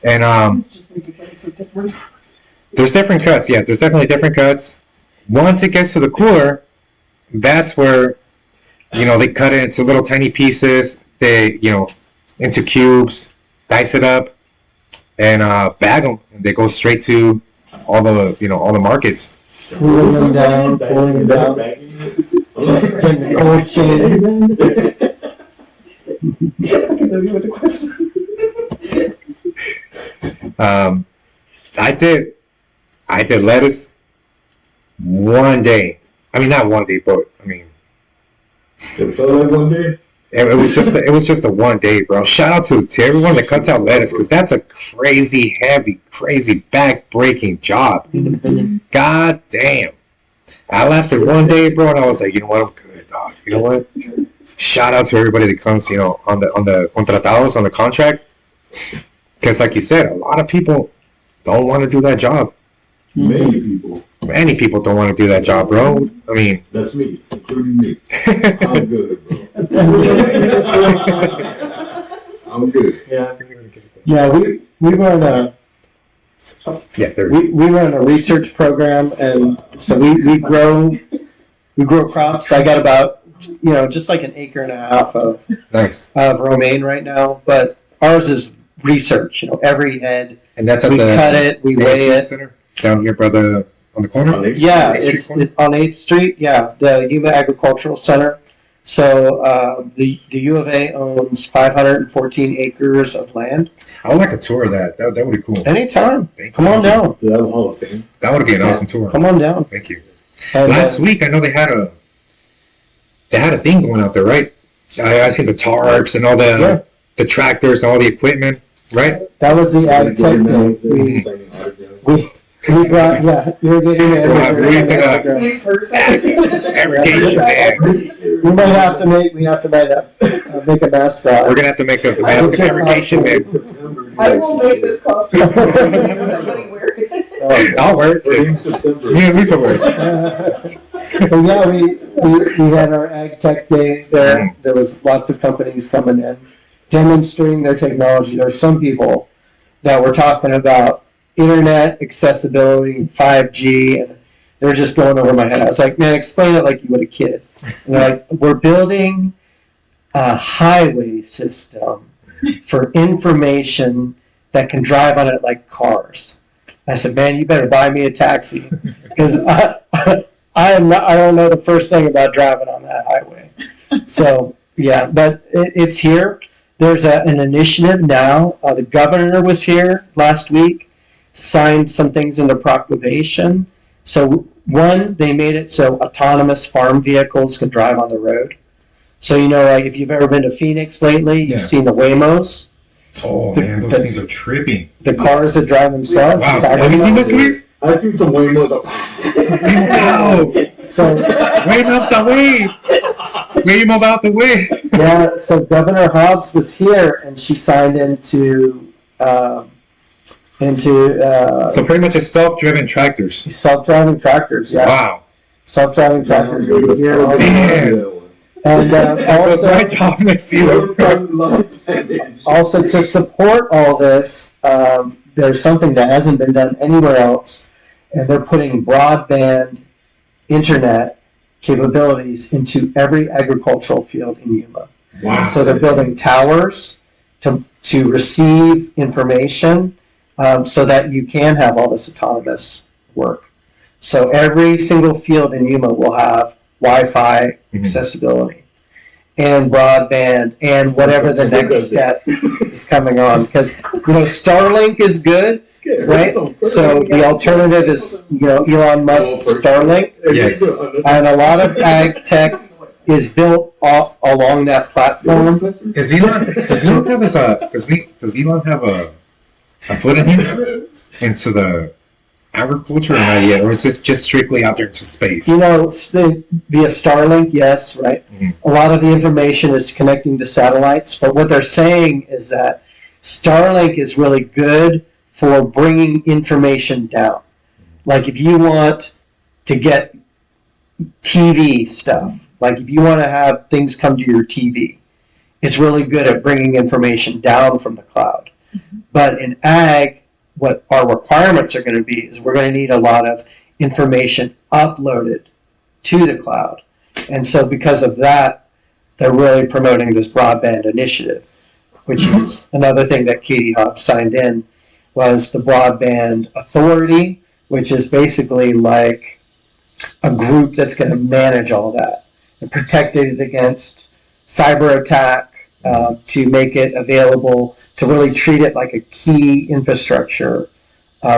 And there's different cuts. Yeah, there's definitely different cuts. Once it gets to the cooler, that's where they cut it into little tiny pieces. They into cubes, dice it up, and bag them. And they go straight to all the markets. Cooling them down, cooling them down. Getting the cold chain. I did lettuce one day. I mean, not one day, but I mean, It felt like one day. it was just a one day, bro. Shout out to everyone that cuts out lettuce, because that's a crazy heavy, crazy back breaking job. God damn. I lasted one day, bro, and I was like, you know what, I'm good, dog. You know what? Shout out to everybody that comes, on the contratados, on the contract, because like you said, a lot of people don't want to do that job. Many people don't want to do that job, bro. I mean, that's me, including me. I'm good, bro. I'm good. Yeah. We run a we run a research program, and so we grow crops. I got about just like an acre and a half of romaine right now, but ours is research. Every head, and that's at we the cut it, we weigh it. Center down here by on the corner. Yeah, it's on 8th Street. Yeah, the Yuma Agricultural Center. So the U of A owns 514 acres of land. I would like a tour of that. That would be cool. Anytime. Come on down. Do they have a Hall of Fame? That would be an awesome tour. Come on down. Thank you. And, Last week, I know they had a thing going out there, right? I seen the tarps and all the tractors and all the equipment, right? That was the ag tech thing. We brought, you're getting it. We might have to make a mascot. We're gonna have to make a mascot aggregation man. I will make this costume. Somebody wear it. I'll wear it. Me and Lisa wear it. So yeah, we had our ag tech day there. There was lots of companies coming in, demonstrating their technology. There's some people that were talking about internet accessibility and 5G, and they were just going over my head. I was like, man, explain it like you would a kid. And they're like, we're building a highway system for information that can drive on it like cars. And I said, man, you better buy me a taxi, because I don't know the first thing about driving on that highway. So yeah, but it's here. There's an initiative now. The governor was here last week, signed some things into proclamation. So one, they made it so autonomous farm vehicles can drive on the road. So like if you've ever been to Phoenix lately, you've seen the Waymos. Oh man, those things are trippy. The cars that drive themselves. Wow. Have you seen those movies? I've seen some Waymos. Wow. So Waymos the way. Waymo out the way. Yeah. So Governor Hobbs was here, and she signed into. So pretty much it's self-driven tractors. Self-driving tractors, yeah. Wow. Self-driving tractors. We hear all Man. and also, my job next season. Also to support all this, there's something that hasn't been done anywhere else, and they're putting broadband internet capabilities into every agricultural field in Yuma. Wow. So they're building towers to receive information. So that you can have all this autonomous work. So every single field in Yuma will have Wi-Fi accessibility and broadband and whatever the next step is coming on. Because Starlink is good, right? So the alternative is Elon Musk's Starlink. Yes. And a lot of ag tech is built along that platform. Does Elon have a foot in him into the agriculture or not yet? Or is this just strictly out there to space? Via Starlink, yes, right? Mm-hmm. A lot of the information is connecting to satellites, but what they're saying is that Starlink is really good for bringing information down. Like if you want to get TV stuff, like if you want to have things come to your TV, it's really good at bringing information down from the cloud. But in ag, what our requirements are going to be is we're going to need a lot of information uploaded to the cloud. And so because of that, they're really promoting this broadband initiative. which is another thing that Katie Hobbs signed in, was the Broadband Authority, which is basically like a group that's going to manage all that and protect it against cyber attack, to make it available, to really treat it like a key infrastructure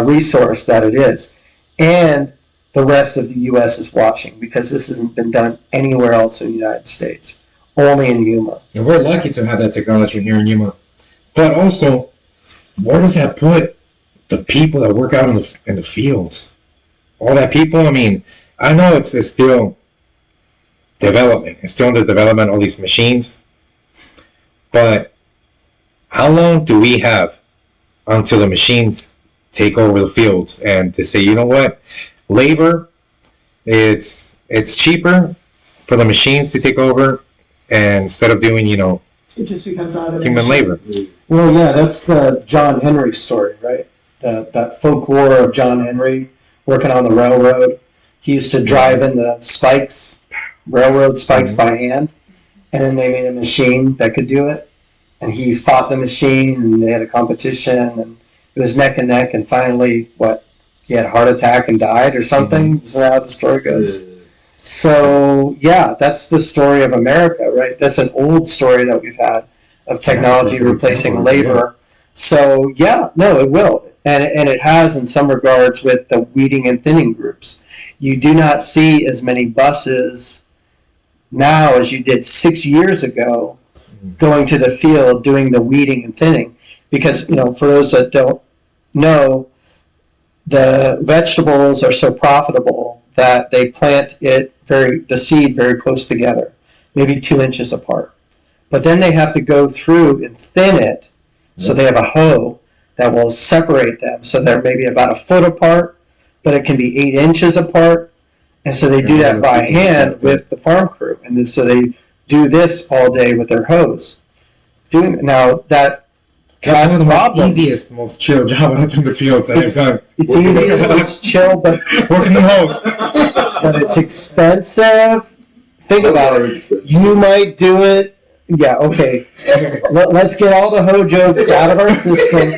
resource that it is. And the rest of the U.S. is watching, because this hasn't been done anywhere else in the United States, only in Yuma. And we're lucky to have that technology here in Yuma. But also, where does that put the people that work out in the fields? All that people, I mean, I know it's still developing. It's still under development, all these machines. But how long do we have until the machines take over the fields and they say, you know what, labor, it's cheaper for the machines to take over, and instead of doing, It just becomes automation. human labor. Well, yeah, that's the John Henry story, right? That folklore of John Henry working on the railroad. He used to drive in the railroad spikes by hand, and then they made a machine that could do it. And he fought the machine, and they had a competition, and it was neck and neck, and finally, he had a heart attack and died or something? Isn't that how the story goes? So, yeah, that's the story of America, right? That's an old story that we've had of technology replacing labor. So, yeah, no, it will. And it has in some regards with the weeding and thinning groups. You do not see as many buses now as you did 6 years ago going to the field doing the weeding and thinning. Because, for those that don't know, the vegetables are so profitable that they plant the seed very close together, maybe 2 inches apart. But then they have to go through and thin it, so they have a hoe that will separate them. So they're maybe about a foot apart, but it can be 8 inches apart. And so they do that by hand with the farm crew. And then, so they do this all day with their hoes. Now that That's one of the most problems. easiest, most chill job out in the fields that I've done. It's easy, it's chill, but Working the hoes. but it's expensive. Think about it. You might do it. Yeah, okay. Let's get all the hoe jokes out of our system.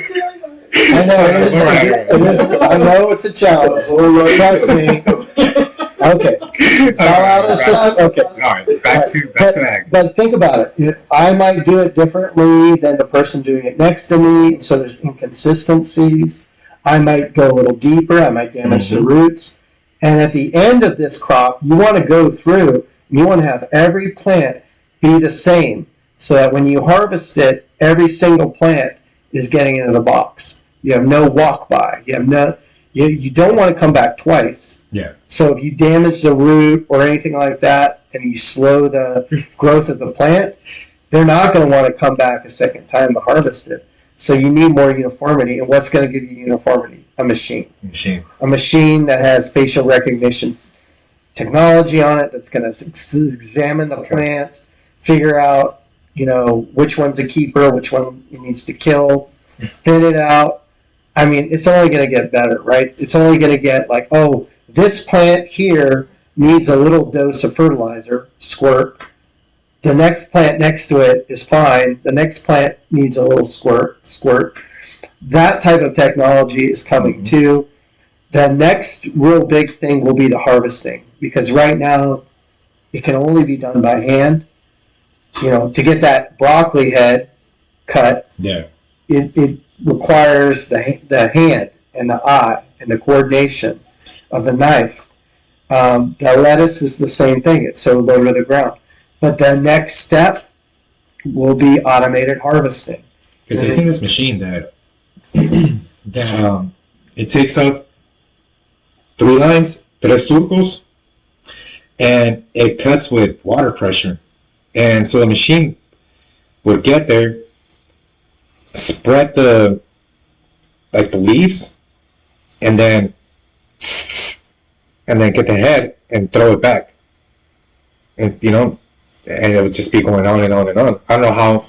I know I know it's a challenge. Trust me. Okay. It's all out of the system. Okay. All right, back to ag. But think about it. I might do it differently than the person doing it next to me, so there's inconsistencies. I might go a little deeper. I might damage the roots. And at the end of this crop, you want to go through, and you want to have every plant be the same, so that when you harvest it, every single plant is getting into the box. You have no walk by. You don't want to come back twice. Yeah. So if you damage the root or anything like that, and you slow the growth of the plant, they're not going to want to come back a second time to harvest it. So you need more uniformity. And what's going to give you uniformity? A machine. A machine that has facial recognition technology on it that's going to examine the plant, figure out, which one's a keeper, which one it needs to kill, thin it out. I mean, it's only going to get better, right? It's only going to get like, oh, this plant here needs a little dose of fertilizer, squirt. The next plant next to it is fine. The next plant needs a little squirt. That type of technology is coming too. The next real big thing will be the harvesting, because right now it can only be done by hand. To get that broccoli head cut, it requires the hand and the eye and the coordination of the knife. The lettuce is the same thing. It's so low to the ground. But the next step will be automated harvesting. Because I've seen this machine that it takes off 3 lines, 3 surcos, and it cuts with water pressure. And so the machine would get there, spread the leaves, and then get the head and throw it back. And and it would just be going on and on and on. I don't know how.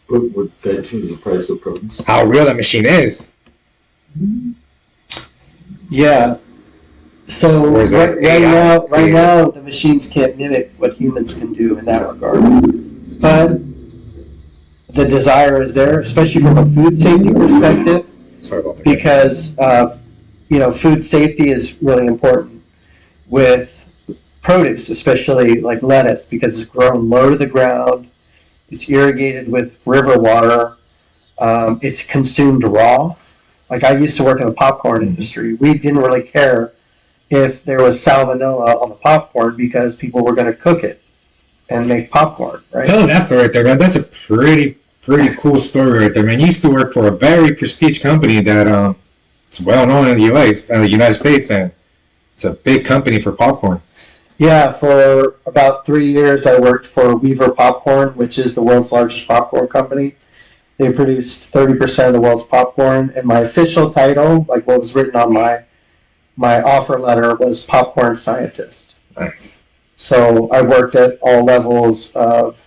Would that change the price of produce? How real that machine is. Yeah. So right now, the machines can't mimic what humans can do in that regard. But the desire is there, especially from a food safety perspective, Sorry about that. because food safety is really important with produce, especially like lettuce, because it's grown low to the ground, it's irrigated with river water, it's consumed raw. Like I used to work in the popcorn industry. We didn't really care if there was salmonella on the popcorn because people were going to cook it and make popcorn, right? Tell us that story right there, man. That's a pretty cool story right there, man. You used to work for a very prestige company that it's well known in the United States, and it's a big company for popcorn. Yeah, for about 3 years I worked for Weaver Popcorn, which is the world's largest popcorn company. They produced 30% of the world's popcorn, and my official title, like what was written on my offer letter, was popcorn scientist. Nice. So I worked at all levels of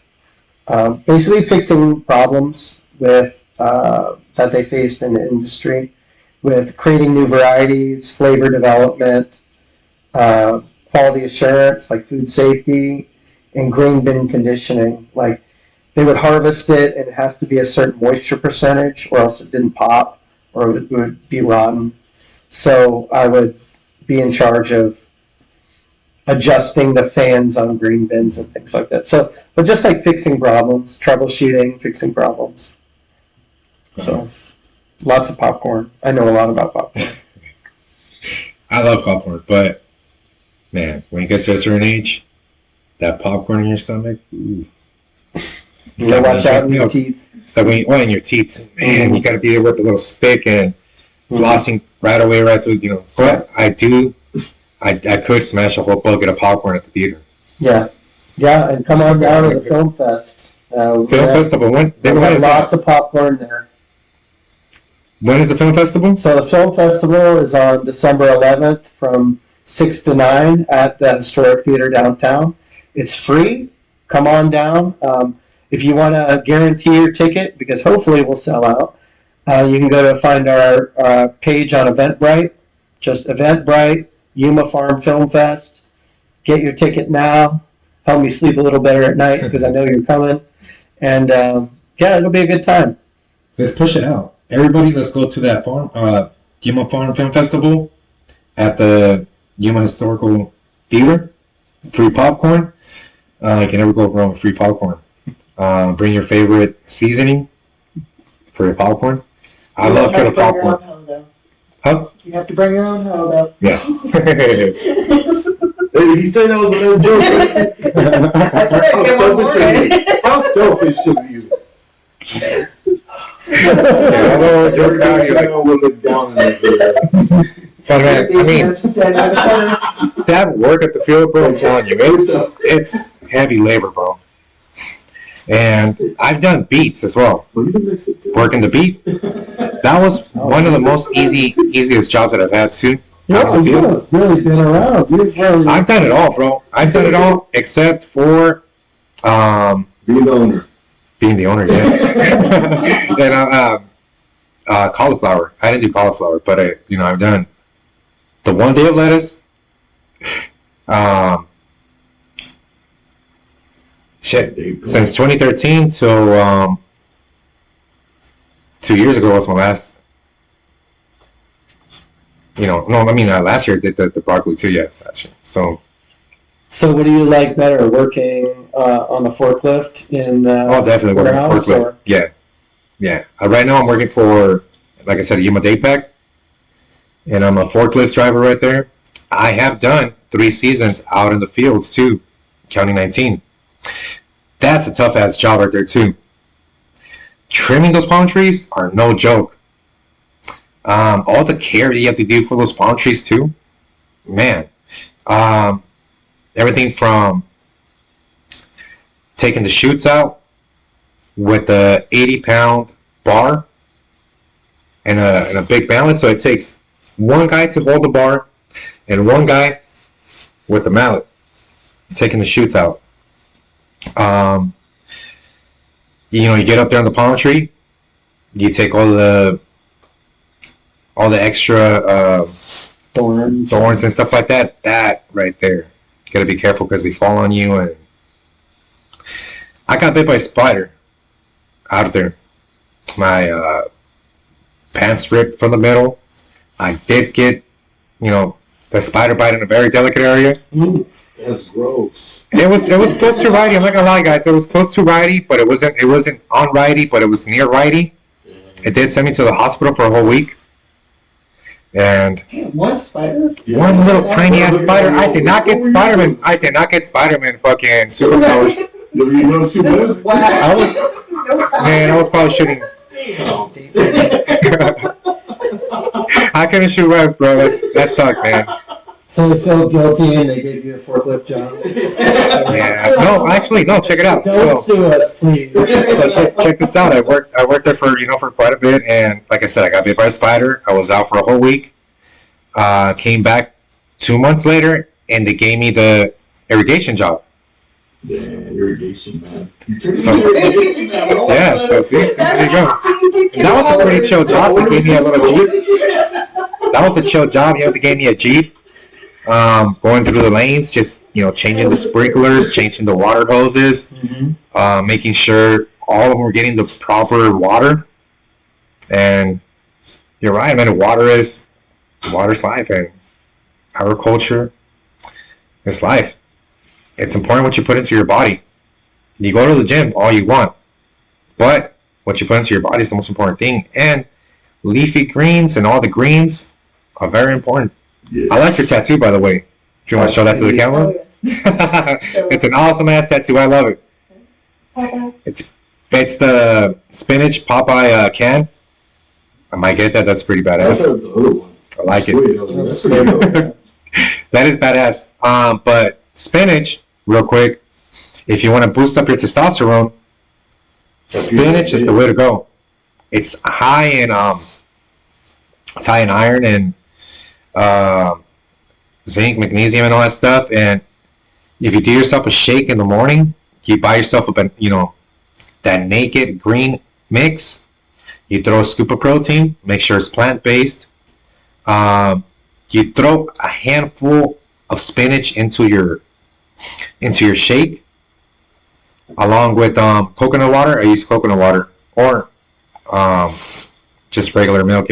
basically fixing problems with that they faced in the industry, with creating new varieties, flavor development, quality assurance, like food safety, and grain bin conditioning. Like they would harvest it, and it has to be a certain moisture percentage, or else it didn't pop, or it would be rotten. So I would be in charge of adjusting the fans on green bins and things like that. So, but just like fixing problems, troubleshooting, fixing problems. So, lots of popcorn. I know a lot about popcorn. I love popcorn, but man, when you get to a certain age, that popcorn in your stomach, ooh. You gotta watch out in your teeth. So when in your teeth, man, you gotta be there with the little stick and flossing right away, right through. But I could smash a whole bucket of popcorn at the theater. Yeah, and come on down to the film fest. Film festival. When is lots that? of popcorn there. When is the film festival? So the film festival is on December 11th from 6 to 9 at the Historic Theater downtown. It's free. Come on down. If you want to guarantee your ticket, because hopefully we'll sell out, you can go to find our page on Eventbrite. Just Eventbrite, Yuma Farm Film Fest. Get your ticket now. Help me sleep a little better at night because I know you're coming. And it'll be a good time. Let's push it out. Everybody, let's go to that Yuma Farm Film Festival at the Yuma Historical Theater. Free popcorn. You can never go wrong with free popcorn. Bring your favorite seasoning for your popcorn. I love kettle popcorn. Huh? You have to bring your own hobo. Yeah. Hey, he said that was a joke. That's right. How selfish of you. We'll look down But man, I mean, that work at the field, bro, I'm telling you, it's heavy labor, bro. And I've done beats as well. Working the beat. That was one of the most easiest jobs that I've had too. Yeah, you've really been around. I've done it all, bro. I've done it all except for being the owner. Being the owner, yeah. And cauliflower. I didn't do cauliflower, but I've done the 1 day of lettuce. Since 2013 till 2 years ago was my last. Last year I did the broccoli too. Yeah, last year. So what do you like better, working on the forklift in definitely working on warehouse? forklift. Yeah. Right now I'm working for, like I said, a Yuma Daypack, and I'm a forklift driver right there. I have done 3 seasons out in the fields too, counting 19. That's a tough ass job right there too. Trimming those palm trees are no joke. All the care that you have to do for those palm trees too, man. Everything from taking the shoots out with the 80-pound bar and a big mallet. So it takes one guy to hold the bar and one guy with the mallet taking the shoots out. You get up there on the palm tree, you take all the extra thorns and stuff like that. That right there, you gotta be careful because they fall on you. And I got bit by a spider. out of there. My pants ripped from the middle. I did get, the spider bite in a very delicate area. That's gross. It was close to righty. I'm not gonna lie, guys. It was close to righty, but it wasn't on righty, but it was near righty. It did send me to the hospital for a whole week. And One spider? one little tiny ass spider. I did not get Spider-Man. I did not get Spider-Man fucking superpowers. You know she was? I was probably shooting. I couldn't shoot webs, bro. That sucked, man. So they felt guilty and they gave you a forklift job. Yeah. No, actually, no. Check it out. Don't sue us, please. So check this out. I worked there for quite a bit, and like I said, I got bit by a spider. I was out for a whole week. Came back 2 months later, and they gave me the irrigation job. Yeah, irrigation man. So, yeah, so see, there you go. That was a pretty chill job. They gave me a little Jeep. That was a chill job. They gave me a Jeep. Going through the lanes, just changing the sprinklers, changing the water hoses, making sure all of them were getting the proper water. And you're right, man. Water's life, and agriculture is life. It's important what you put into your body. You go to the gym all you want, but what you put into your body is the most important thing. And leafy greens and all the greens are very important. Yeah. I like your tattoo, by the way. If you want to show that to the camera. It's an awesome ass tattoo. I love it. It's the spinach Popeye can. I might get that. That's pretty badass. I like it. That is badass. But spinach, real quick, if you want to boost up your testosterone, spinach is the way to go. It's high in iron and zinc, magnesium, and all that stuff. And if you do yourself a shake in the morning, you buy yourself that naked green mix. You throw a scoop of protein, make sure it's plant-based. You throw a handful of spinach into your shake, along with coconut water. I use coconut water or just regular milk,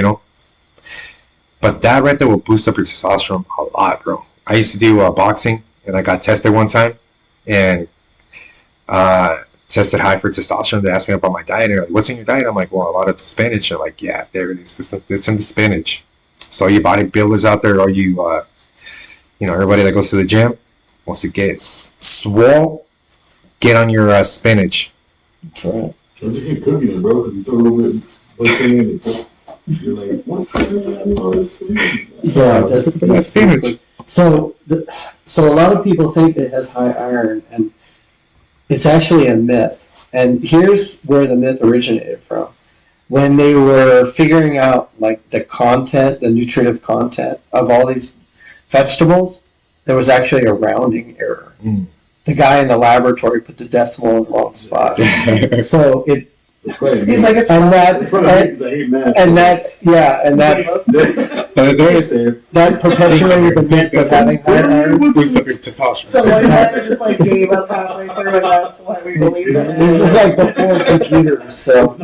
But that right there will boost up your testosterone a lot, bro. I used to do boxing, and I got tested one time, and tested high for testosterone. They asked me about my diet, and they're like, "What's in your diet?" I'm like, "Well, a lot of spinach." They're like, "Yeah, there it is. It's in the spinach." So you bodybuilders out there, or you, everybody that goes to the gym wants to get swole, get on your spinach. That's right. So you keep cooking it, bro, because you throw a little bit of in it. You're like, what? Oh, that's spinach. Yeah, that's spinach. So a lot of people think it has high iron, and it's actually a myth. And here's where the myth originated from. When they were figuring out the nutritive content of all these vegetables, there was actually a rounding error. The guy in the laboratory put the decimal in the wrong spot. So it. He's like, that perpetuated the myth of having high iron. So one guy just gave up halfway through, and that's why we believe this. This is before computers, so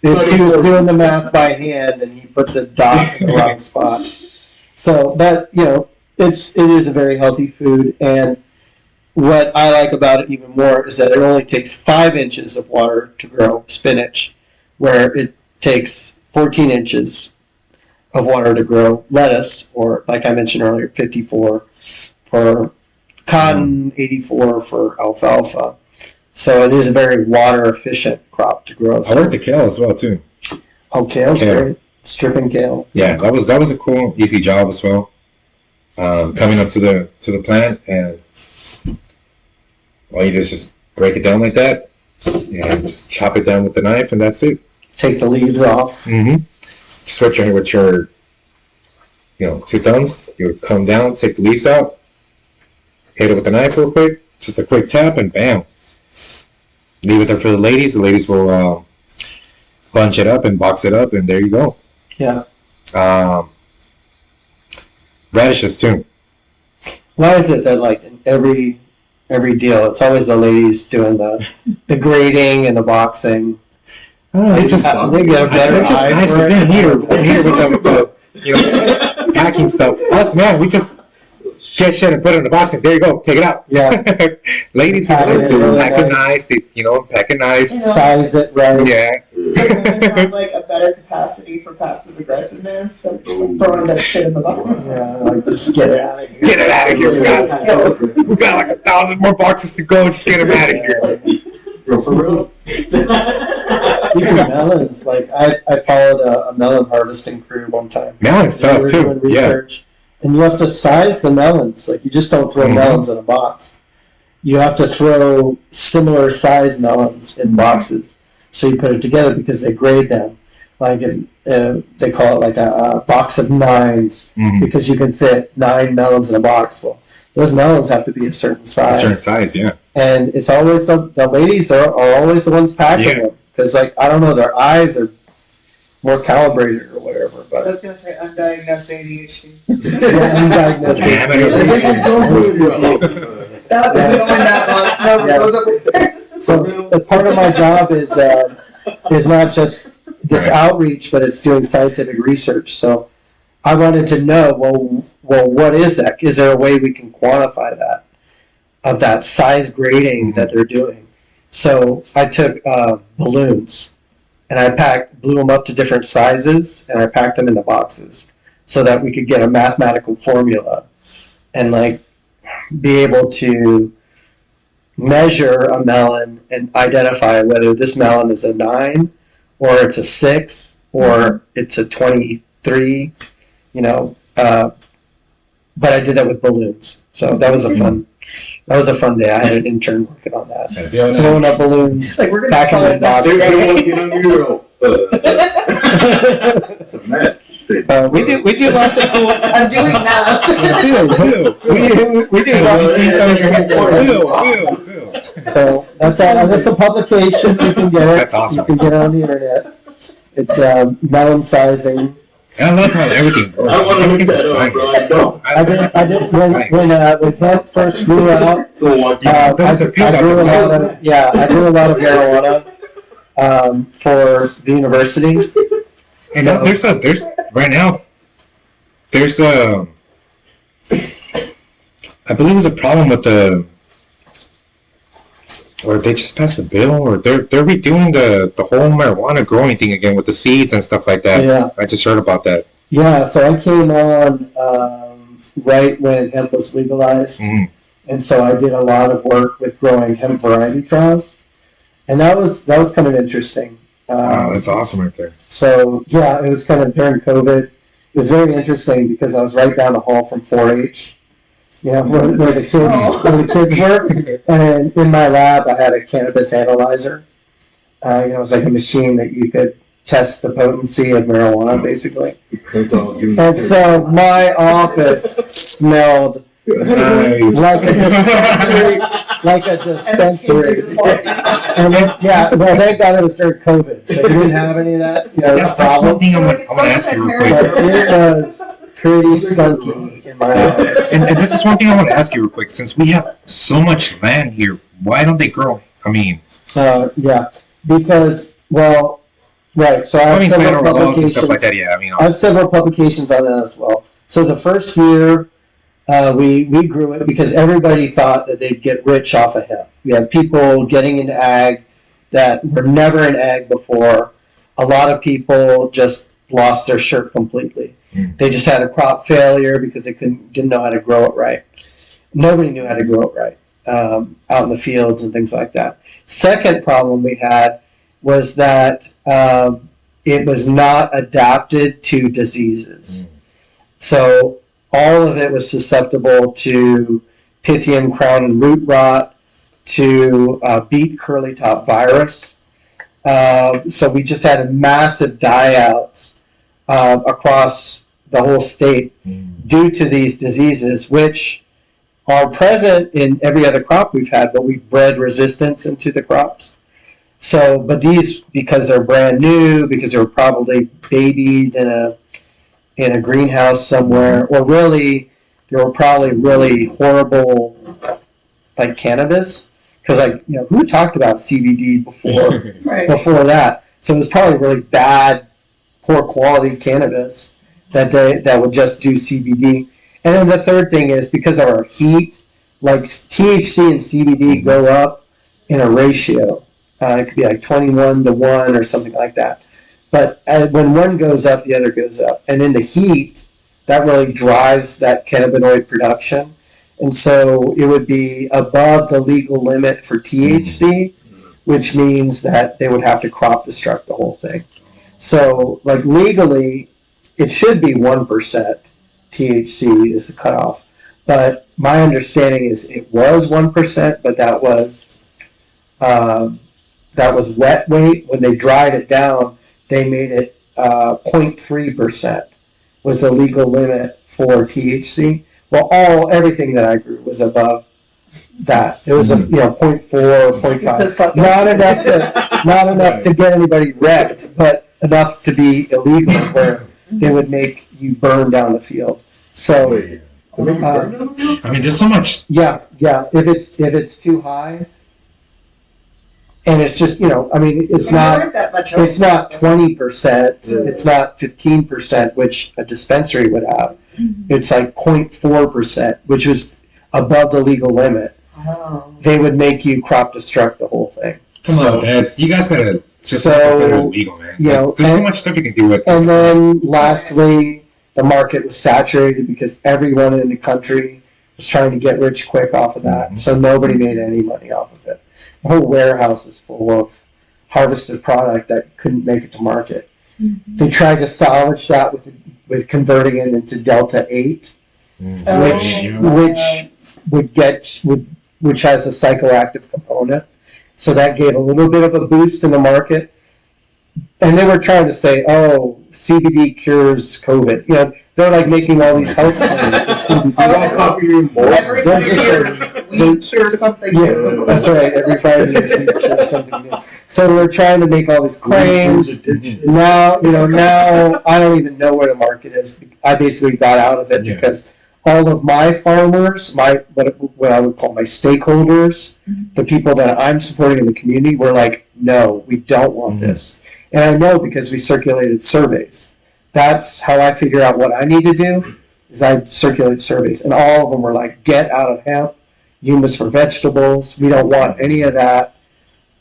he was doing the math by hand, and he put the dot in the wrong spot. So that it is a very healthy food, and what I like about it even more is that it only takes 5 inches of water to grow spinach, where it takes 14 inches of water to grow lettuce, or like I mentioned earlier, 54 for cotton, 84 for alfalfa. So it is a very water efficient crop to grow. I like the kale as well too. Oh, kale's great. Stripping kale. Yeah, that was a cool, easy job as well. Coming up to the plant, and all you do is just break it down like that, and just chop it down with the knife, and that's it. Take the leaves off. Switch it with your 2 thumbs. You would come down, take the leaves out, hit it with the knife real quick, just a quick tap, and bam. Leave it there for the ladies. The ladies will bunch it up and box it up, and there you go. Yeah. Radishes too. Why is it that in every deal, it's always the ladies doing the grading and the boxing? They just they get a better they're just eye nice for with it. them here with the packing stuff. Us, man, we just get shit and put it in the box and there you go, take it out. Yeah. Ladies, Pack it just really pack it nice. nice. They, pack it nice. Size it right. Yeah. Women have like a better capacity for passive aggressiveness, so just like throwing that shit in the box. Yeah, like just get it out of here. Get it out of here. We got like 1,000 more boxes to go. Just get them out of here. Bro, for real? Even melons, like I followed a melon harvesting crew one time. Melon's We tough were too. doing Yeah. research, and you have to size the melons. Like you just don't throw melons in a box. You have to throw similar size melons in boxes. So you put it together because they grade them. Like they call it like a box of 9s because you can fit 9 melons in a box. Well, those melons have to be a certain size. A certain size, yeah. And it's always the ladies are always the ones packing them because like I don't know, their eyes are more calibrated or whatever. I But was gonna say undiagnosed ADHD. undiagnosed Damn That doesn't go in that box. No, it goes over there. so a part of my job is not just this outreach, but it's doing scientific research. So I wanted to know, well, what is that? Is there a way we can quantify that of that size grading that they're doing? So I took balloons and I blew them up to different sizes and I packed them in the boxes so that we could get a mathematical formula and like be able to measure a melon and identify whether this melon is a 9 or it's a 6 or it's a 23, but I did that with balloons. So that was a fun day. I had an intern working on that. Blowing up balloons, Like we're gonna packing solve in that boxes. It's a mess. We do lots of cool. I'm doing that. we do lots of things. So that's a publication. You can get it. That's awesome. You can get it on the internet. It's melon sizing. I love how everything works. I want to look Everything's a that up, science. bro. I don't. I did when hemp first grew out. So what? I grew a lot of marijuana for the university. And there's right now there's I believe there's a problem with or they just passed a bill, or they're redoing the whole marijuana growing thing again with the seeds and stuff like that. Yeah. I just heard about that. Yeah, so I came on right when hemp was legalized, and so I did a lot of work with growing hemp variety trials, and that was kind of interesting. Wow, that's awesome right there. So yeah, it was kind of during COVID. It was very interesting because I was right down the hall from 4-H. Where the kids were, and in my lab I had a cannabis analyzer. It was like a machine that you could test the potency of marijuana, basically. And so my office smelled like a dispensary. And thank God it was during COVID, so you didn't have any of that. That's one thing I want to ask you real quick. But it was pretty skunky in my office. And this is one thing I want to ask you real quick. Since we have so much land here, why don't they grow? I mean, because right. So I have several federal laws and publications. stuff like that. Yeah, I mean, I have several publications on that as well. So the first year, we grew it because everybody thought that they'd get rich off of hemp. We had people getting into ag that were never in ag before. A lot of people just lost their shirt completely. They just had a crop failure because they didn't know how to grow it right. Nobody knew how to grow it right out in the fields and things like that. Second problem we had was that it was not adapted to diseases. So all of it was susceptible to Pythium crown and root rot, to beet curly top virus. So we just had massive die-outs across the whole state due to these diseases, which are present in every other crop we've had, but we've bred resistance into the crops. So, but these, because they're brand new, because they were probably babied in a greenhouse somewhere, or really, they were probably really horrible, like cannabis, because who talked about CBD before Right. before that? So it was probably really bad, poor quality cannabis that would just do CBD. And then the third thing is because of our heat, like THC and CBD go up in a ratio. It could be like 21 to 1 or something like that. But when one goes up, the other goes up. And in the heat, that really drives that cannabinoid production. And so it would be above the legal limit for THC, which means that they would have to crop destruct the whole thing. So, like legally, it should be 1% THC is the cutoff. But my understanding is it was 1%, but that was wet weight. When they dried it down, they made it 0.3% was the legal limit for THC. Well, everything that I grew was above that. It was 0.4, 0.5. Not enough to get anybody wrecked, but enough to be illegal where they would make you burn down the field. So, I mean, there's so much. Yeah. If it's too high, and it's just it's not that much. It's not 20%. It's not 15%, which a dispensary would have. It's like 0.4%, which is above the legal limit. Oh. They would make you crop destruct the whole thing. Come on, dads. You guys gotta just legal, man. There's so much stuff you can do with it. And then lastly, the market was saturated because everyone in the country was trying to get rich quick off of that. So nobody made any money off of it. The whole warehouse is full of harvested product that couldn't make it to market. They tried to salvage that with converting it into Delta 8, which has a psychoactive component. So that gave a little bit of a boost in the market. And they were trying to say, CBD cures COVID. They're like making all these health claims with CBD. Every 5 years, we cure something new. That's right. Every 5 years, we cure something new. So they're trying to make all these claims. Now I don't even know where the market is. I basically got out of it because all of my farmers, what I would call my stakeholders, the people that I'm supporting in the community, were like, no, we don't want this. And I know because we circulated surveys. That's how I figure out what I need to do, is I circulate surveys. And all of them were like, get out of hemp, humus for vegetables. We don't want any of that.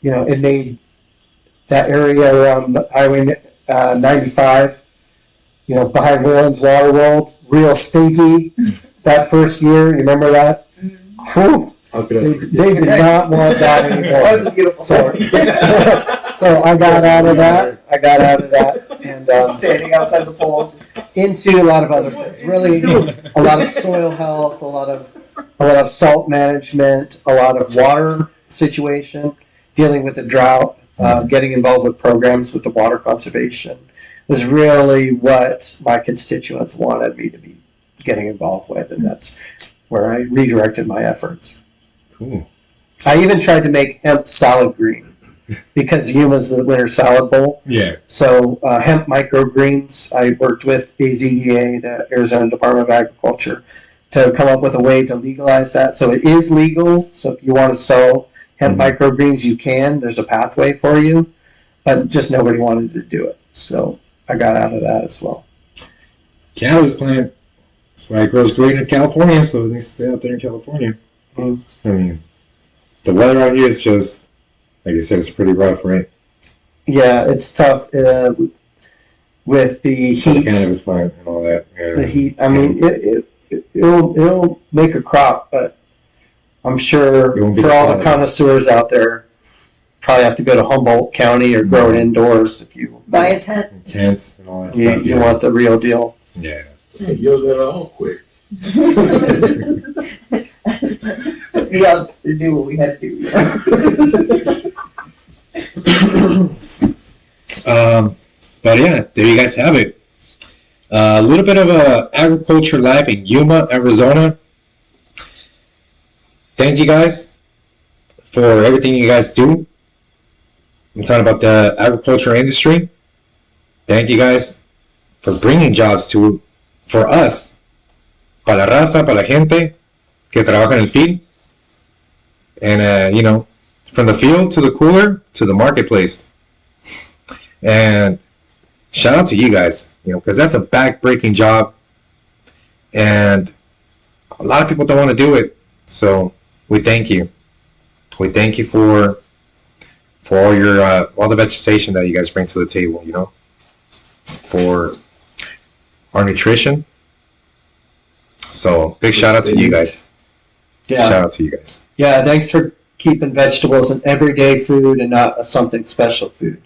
It made that area around Highway 95, behind Roland's Water World, real stinky. That first year, you remember that? Whew. They did not want that anymore. That was a beautiful So I got out of that. And standing outside the pool, into a lot of other things. Really, a lot of soil health, a lot of salt management, a lot of water situation, dealing with the drought, getting involved with programs with the water conservation was really what my constituents wanted me to be getting involved with, and that's where I redirected my efforts. Cool. I even tried to make hemp salad green because Yuma's the winter salad bowl. Yeah. So hemp microgreens, I worked with AZDA, the Arizona Department of Agriculture, to come up with a way to legalize that. So it is legal. So if you want to sell hemp microgreens, you can. There's a pathway for you, but just nobody wanted to do it. So I got out of that as well. Cannabis plant. That's why it grows great in California, so it needs to stay out there in California. I mean, the weather out here is just, like you said, it's pretty rough, right? Yeah, it's tough with the heat. The cannabis plant and all that. Yeah. The heat. I mean, it'll make a crop, but I'm sure for all the connoisseurs out there, probably have to go to Humboldt County or grow it indoors if you buy a tent. Tents and all that stuff. You want the real deal. Yeah. Yo, that all quick. So we all do what we had to do. But yeah, there you guys have it. A little bit of agriculture life in Yuma, Arizona. Thank you guys for everything you guys do. I'm talking about the agriculture industry. Thank you guys for bringing jobs for us, para la raza, para la gente que trabaja en el field. And, from the field to the cooler to the marketplace. And shout out to you guys, because that's a back-breaking job, and a lot of people don't want to do it. So we thank you. We thank you for all your all the vegetation that you guys bring to the table. For our nutrition. So big shout out to you guys. Yeah. Shout out to you guys. Yeah, thanks for keeping vegetables an everyday food and not a something special food.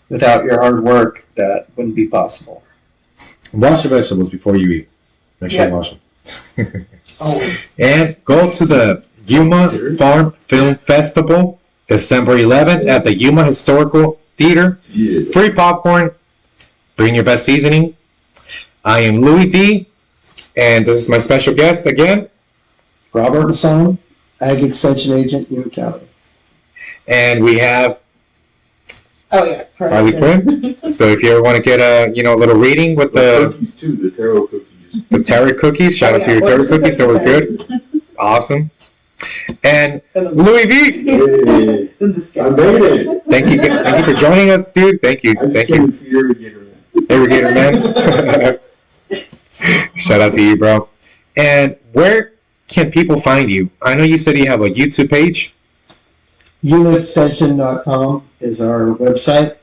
Without your hard work, that wouldn't be possible. Wash your vegetables before you eat. Make sure you wash them. Always. And go to the Yuma Farm Film Festival, December 11th at the Yuma Historical Theater. Yeah. Free popcorn. Bring your best seasoning. I am Louis D, and this is my special guest again, Robert Masson, Ag Extension Agent, Yuma County. And we have Oh yeah, Harley Quinn. So if you ever want to get a little reading with the cookies too, the taro cookies. The terry cookies. Shout out to your terry cookies. They were good. Awesome. And Louis V. Hey, I made it. Thank you for joining us, dude. Thank you. Thank you. See Irrigator Man. Irrigator Man. Shout out to you, bro. And where can people find you? I know you said you have a YouTube page. YumaExtension.com is our website,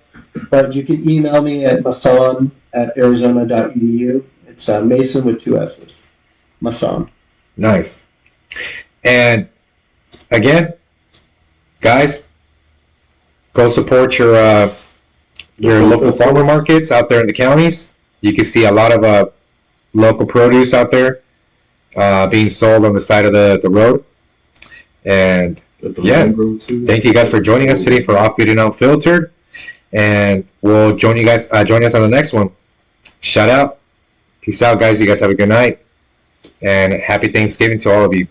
but you can email me at mason@arizona.edu. It's Mason with 2 S's. Masson. Nice. And again, guys, go support your local farmer markets out there in the counties. You can see a lot of local produce out there being sold on the side of the road. And yeah, thank you guys for joining us today for Offbeat and Unfiltered. And we'll join us on the next one. Shout out. Peace out, guys. You guys have a good night. And happy Thanksgiving to all of you.